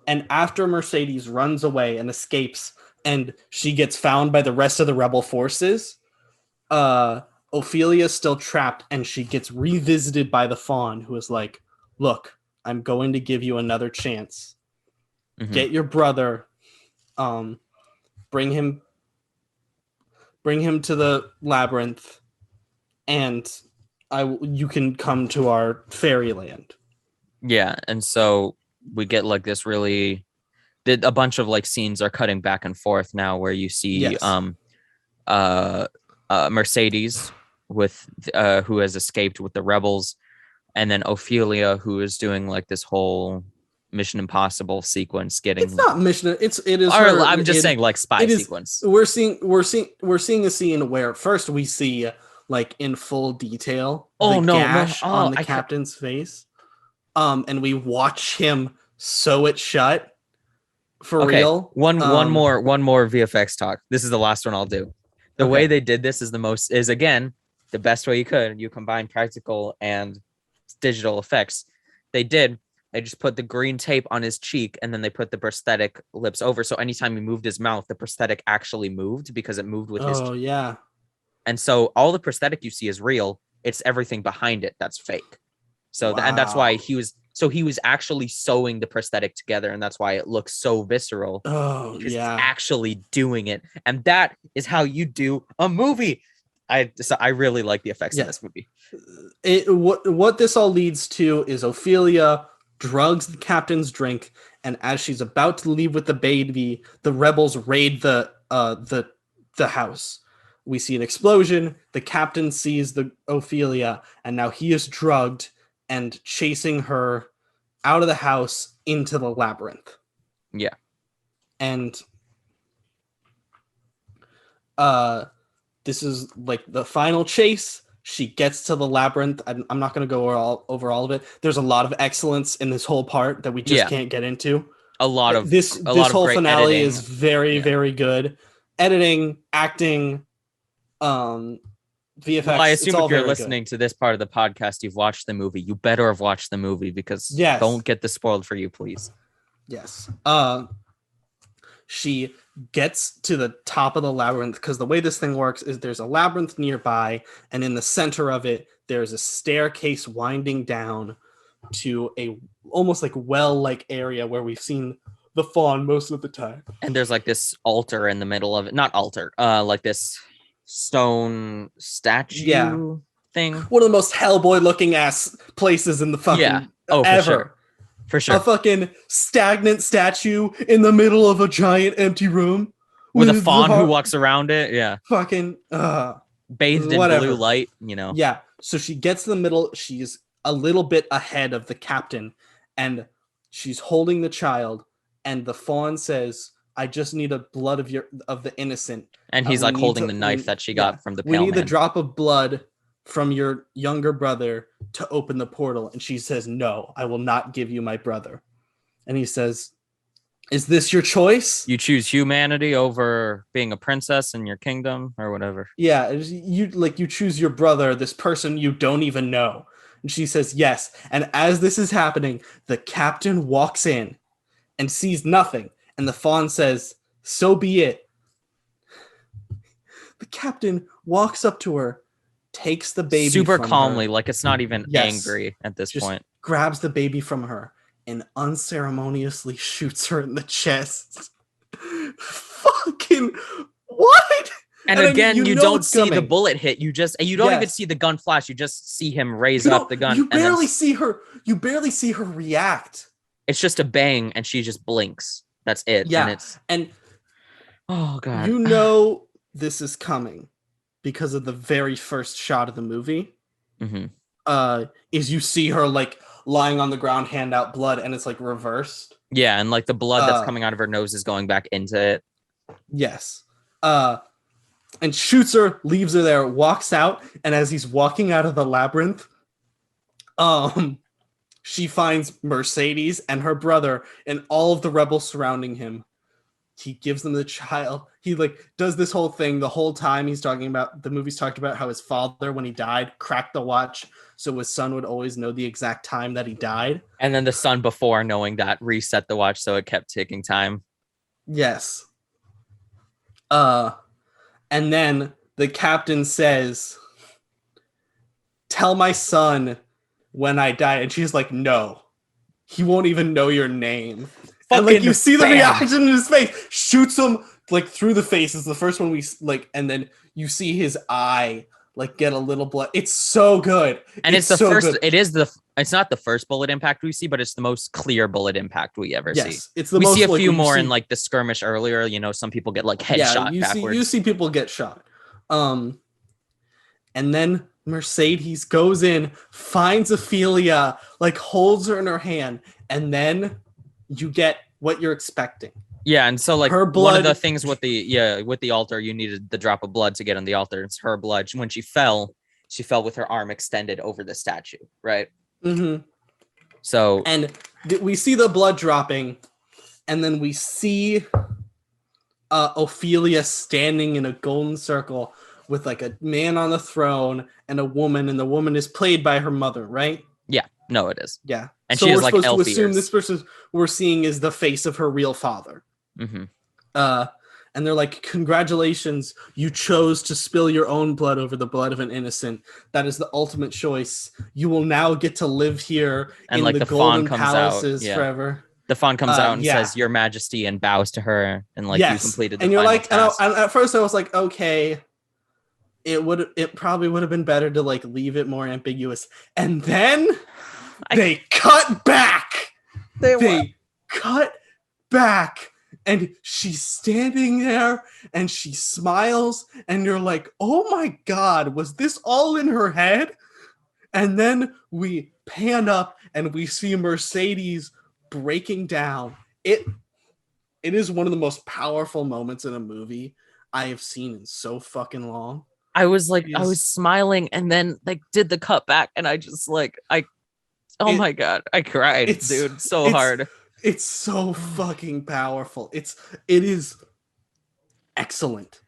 And after Mercedes runs away and escapes, and she gets found by the rest of the rebel forces, Ophelia's still trapped, and she gets revisited by the Fawn, who is like, "Look, I'm going to give you another chance. Get your brother, bring him to the labyrinth, and you can come to our fairyland." Yeah, and so we get like this really a bunch of like scenes are cutting back and forth now where you see Mercedes with who has escaped with the rebels, and then Ophelia, who is doing like this whole Mission Impossible sequence getting It's not mission, it is or her, I'm just saying like spy sequence. We're seeing a scene where first we see like in full detail the gash on the captain's face, and we watch him sew it shut for real. One more VFX talk. This is the last one I'll do. The way they did this is again the best way you could. You combine practical and digital effects. They just put the green tape on his cheek, and then they put the prosthetic lips over. So anytime he moved his mouth, the prosthetic actually moved because it moved with his cheek. Yeah. And so all the prosthetic you see is real. It's everything behind it that's fake. So and that's why he was actually sewing the prosthetic together, and that's why it looks so visceral. He's actually doing it, and that is how you do a movie. I really like the effects in this movie. What this all leads to is Ophelia drugs the captain's drink, and as she's about to leave with the baby, the rebels raid the house. We see an explosion. The captain sees the Ophelia, and now he is drugged and chasing her out of the house into the labyrinth. Yeah. And this is like the final chase. She gets to the labyrinth. I'm not going to go over all of it. There's a lot of excellence in this whole part that we just can't get into. This whole finale is very, very good. Editing, acting, VFX. Well, I assume if you're listening to this part of the podcast, you've watched the movie. You better have watched the movie because don't get this spoiled for you, please. Yes. She gets to the top of the labyrinth because the way this thing works is there's a labyrinth nearby, and in the center of it, there's a staircase winding down to a almost like well-like area where we've seen the Fawn most of the time. And there's like this altar in the middle of it. Not altar, like this stone statue thing. One of the most Hellboy looking ass places in the fucking ever. For sure. A fucking stagnant statue in the middle of a giant empty room with a fawn who walks around it. Yeah. Fucking bathed in blue light, you know. Yeah. So she gets to the middle. She's a little bit ahead of the captain, and she's holding the child, and the fawn says, "I just need a blood of the innocent." And he's like holding the knife that she got from the pale man. We need the drop of blood from your younger brother to open the portal. And she says, "No, I will not give you my brother." And he says, "Is this your choice? You choose humanity over being a princess in your kingdom or whatever." Yeah, you choose your brother, this person you don't even know. And she says, "Yes." And as this is happening, the captain walks in and sees nothing. And the fawn says, "So be it." The captain walks up to her, takes the baby super from calmly, her. like it's not even angry at this point. Grabs the baby from her and unceremoniously shoots her in the chest. Fucking what? And again, you don't see the bullet hit. You don't even see the gun flash. You just see him raise up the gun. You barely see her. You barely see her react. It's just a bang, and she just blinks. That's it. Yeah, and oh god, you know this is coming because of the very first shot of the movie. Mm-hmm. Is you see her like lying on the ground, hand out blood, and it's like reversed. Yeah, and like the blood that's coming out of her nose is going back into it. Yes. And shoots her, leaves her there, walks out, and as he's walking out of the labyrinth, she finds Mercedes and her brother and all of the rebels surrounding him. He gives them the child. He like does this whole thing the whole time he's talking about the movie's talked about how his father, when he died, cracked the watch so his son would always know the exact time that he died. And then the son before knowing that reset the watch so it kept taking time. Yes. And then the captain says, "Tell my son when I die." And she's like, "No, he won't even know your name." And like you see the reaction in his face, shoots him like through the face is the first one we like, and then you see his eye like get a little blood. It's so good. And it's the so first good. It's not the first bullet impact we see, but it's the most clear bullet impact we ever see. It's the we most, see a few more in like the skirmish earlier, you know, some people get like headshot backwards. You see people get shot. And then Mercedes goes in, finds Ophelia, like holds her in her hand, and then you get what you're expecting. Yeah, and so like her blood, one of the things with the altar, you needed the drop of blood to get on the altar. It's her blood. When she fell with her arm extended over the statue, right? Mm-hmm. So and we see the blood dropping, and then we see Ophelia standing in a golden circle with like a man on the throne and a woman, and the woman is played by her mother, right? Yeah, no, it is. Yeah, and so she is like elf ears. Assume this person we're seeing is the face of her real father. Mm-hmm. And they're like, "Congratulations, you chose to spill your own blood over the blood of an innocent. That is the ultimate choice. You will now get to live here and in like the golden palaces forever." The fawn comes out and says, "Your Majesty," and bows to her, and like you completed the and you're final like, task. And at first I was like, okay, it probably would have been better to like leave it more ambiguous. And then they cut back. They cut back. And she's standing there and she smiles and you're like, oh my God, was this all in her head? And then we pan up and we see Mercedes breaking down. It is one of the most powerful moments in a movie I have seen in so fucking long. I was like, I was smiling and then like did the cut back and I just like, my God, I cried, dude, so hard. It's so fucking powerful. It is excellent.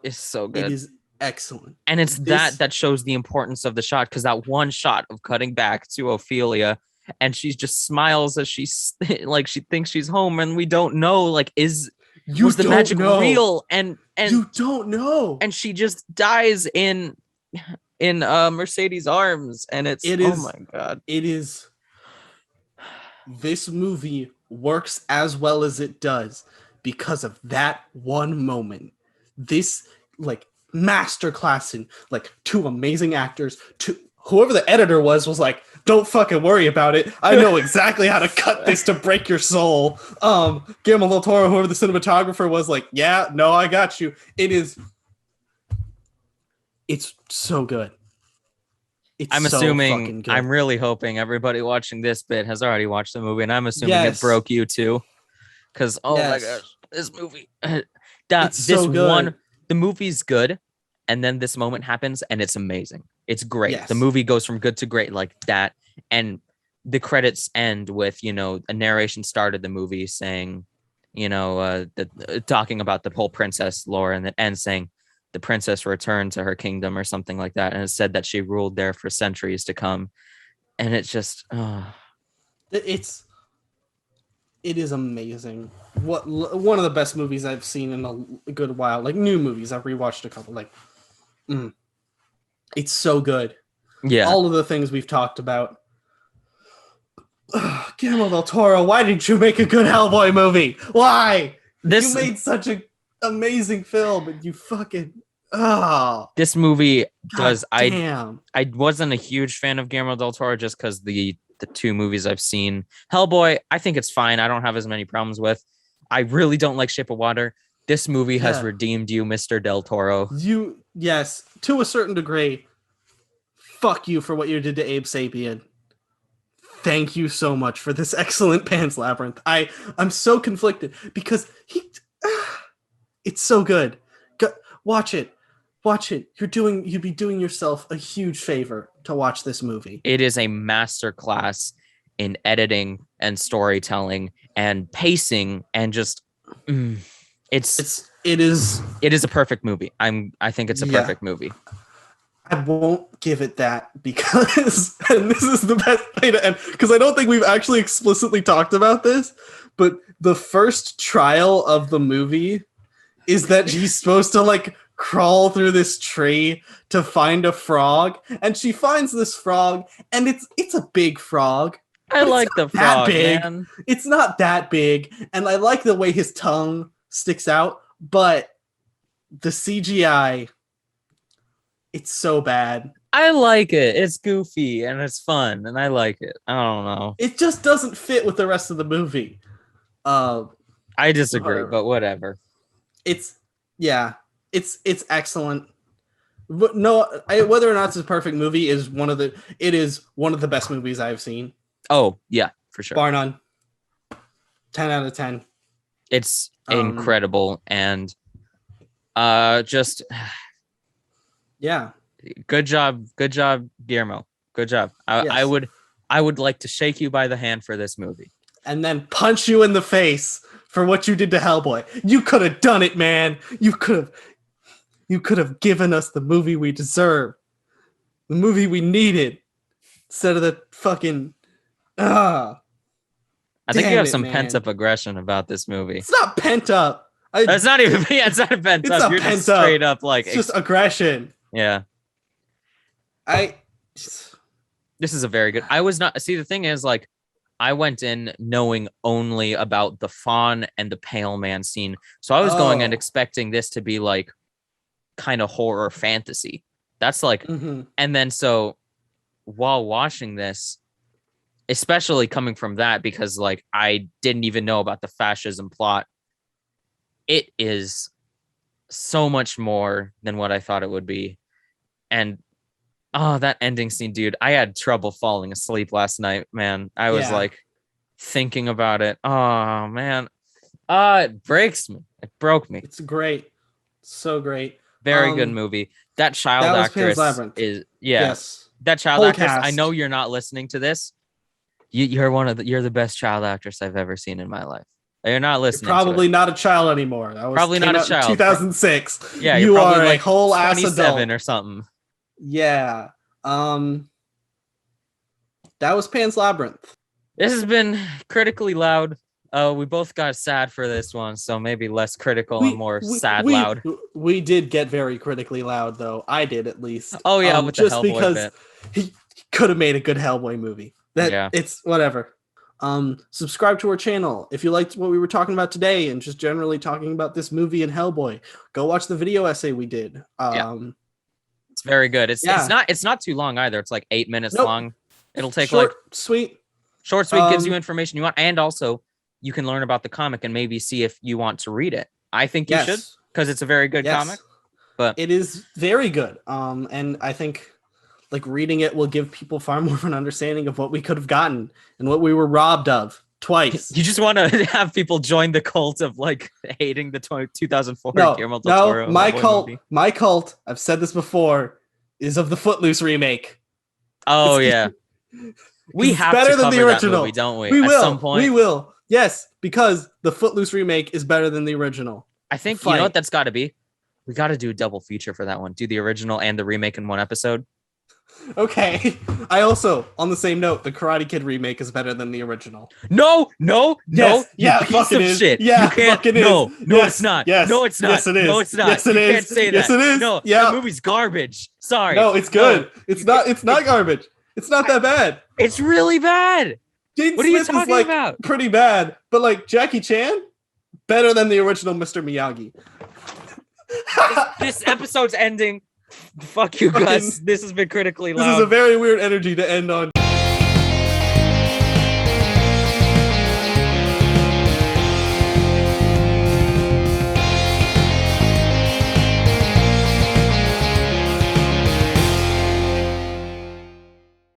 It's so good. It is excellent. And it's that shows the importance of the shot, because that one shot of cutting back to Ophelia and she just smiles as she's like, she thinks she's home and we don't know, like, was the magic real? And you don't know. And she just dies in Mercedes' arms. And oh my God. It is. This movie works as well as it does because of that one moment. This like masterclass in like two amazing actors. Whoever the editor was like, don't fucking worry about it. I know exactly how to cut this to break your soul. Guillermo del Toro, whoever the cinematographer was, like, yeah, no, I got you. It's so good. I'm assuming, I'm really hoping everybody watching this bit has already watched the movie, and I'm assuming it broke you too. Because, my gosh, this movie, the movie's good, and then this moment happens, and it's amazing. It's great. Yes. The movie goes from good to great like that, and the credits end with, a narration started the movie saying, talking about the whole princess lore, and then ends saying, the princess returned to her kingdom or something like that, and it said that she ruled there for centuries to come. And it's just it is amazing. One of the best movies I've seen in a good while. Like new movies, I've rewatched a couple. Like it's so good. Yeah, all of the things we've talked about. Guillermo del Toro, why did you make a good Hellboy movie? Why? You made such an amazing film, and you fucking this movie does. I wasn't a huge fan of Guillermo del Toro just because the two movies I've seen. Hellboy, I think it's fine. I don't have as many problems with. I really don't like Shape of Water. This movie has redeemed you, Mr. Del Toro. Yes, to a certain degree. Fuck you for what you did to Abe Sapien. Thank you so much for this excellent Pan's Labyrinth. I'm so conflicted because it's so good. Watch it. You'd be doing yourself a huge favor to watch this movie. It is a masterclass in editing and storytelling and pacing and just it is a perfect movie. I think it's a perfect movie. I won't give it that because, and this is the best way to end, because I don't think we've actually explicitly talked about this, but the first trial of the movie is that she's supposed to like crawl through this tree to find a frog, and she finds this frog, and it's a big frog. I like the frog, big. man. It's not that big, and I like the way his tongue sticks out, but the CGI, it's so bad. I like it. It's goofy and it's fun, and I like it. I don't know. It just doesn't fit with the rest of the movie. I disagree, but whatever. It's excellent. But no, whether or not it's a perfect movie is it is one of the best movies I've seen. Oh yeah, for sure. Bar none. 10 out of 10. It's incredible, and just yeah. Good job, Guillermo. Good job. I would like to shake you by the hand for this movie, and then punch you in the face for what you did to Hellboy. You could have done it, man. You could have given us the movie we deserve, the movie we needed, instead of the fucking. I think you have some pent up aggression about this movie. It's not pent up. It's not even. Yeah, it's not pent up. You're just straight up like. It's just aggression. Yeah. This is a very good. I was not. See, the thing is, like, I went in knowing only about the fawn and the pale man scene, so I was going and expecting this to be like kind of horror fantasy. That's like, and then so while watching this, especially coming from that, because like I didn't even know about the fascism plot, it is so much more than what I thought it would be. And that ending scene, dude, I had trouble falling asleep last night, man. I was like thinking about it. Oh man. It breaks me. It broke me. It's great. So great. Very good movie. That child actress is yes. That child Whole actress. cast. I know you're not listening to this. You're the best child actress I've ever seen in my life. You're not listening. You're probably not a child anymore. That was probably not a child. 2006. Yeah, you are like a whole ass adult or something. Yeah. That was Pan's Labyrinth. This has been critically loud. We both got sad for this one, so maybe less critical and more loud. We did get very critically loud, though. I did, at least. Oh yeah, with just the Hellboy because bit. he could have made a good Hellboy movie. It's whatever. Subscribe to our channel if you liked what we were talking about today and just generally talking about this movie and Hellboy. Go watch the video essay we did. It's very good. It's not too long either. It's like 8 minutes long. It'll take short, sweet gives you information you want, and also you can learn about the comic and maybe see if you want to read it. I think you should, because it's a very good comic. But it is very good. And I think like reading it will give people far more of an understanding of what we could have gotten and what we were robbed of twice. You just want to have people join the cult of like hating the 2004 Guillermo del Toro. No, my cult, I've said this before, is of the Footloose remake. Oh yeah. We have better to than the original, movie, don't we? We will. At some point. We will. Yes, because the Footloose remake is better than the original. I think you know what that's got to be. We got to do a double feature for that one. Do the original and the remake in one episode. Okay. I also, on the same note, the Karate Kid remake is better than the original. No. Yes. Yeah, piece of shit. Yeah, you can't. Fucking no, is. No, yes. it's not. Yes. No, it's not. Yes, it is. No, it's not. Yes, it you is. can't say that. Yes, it is. No, yeah. that movie's garbage. Sorry. No, it's good. No. It's not. It's not garbage. It's not that bad. It's really bad. Jaden what are Smith you talking is, like, about? Pretty bad, but like Jackie Chan, better than the original Mr. Miyagi. This episode's ending. Fuck you, Gus. This has been critically loud. This is a very weird energy to end on.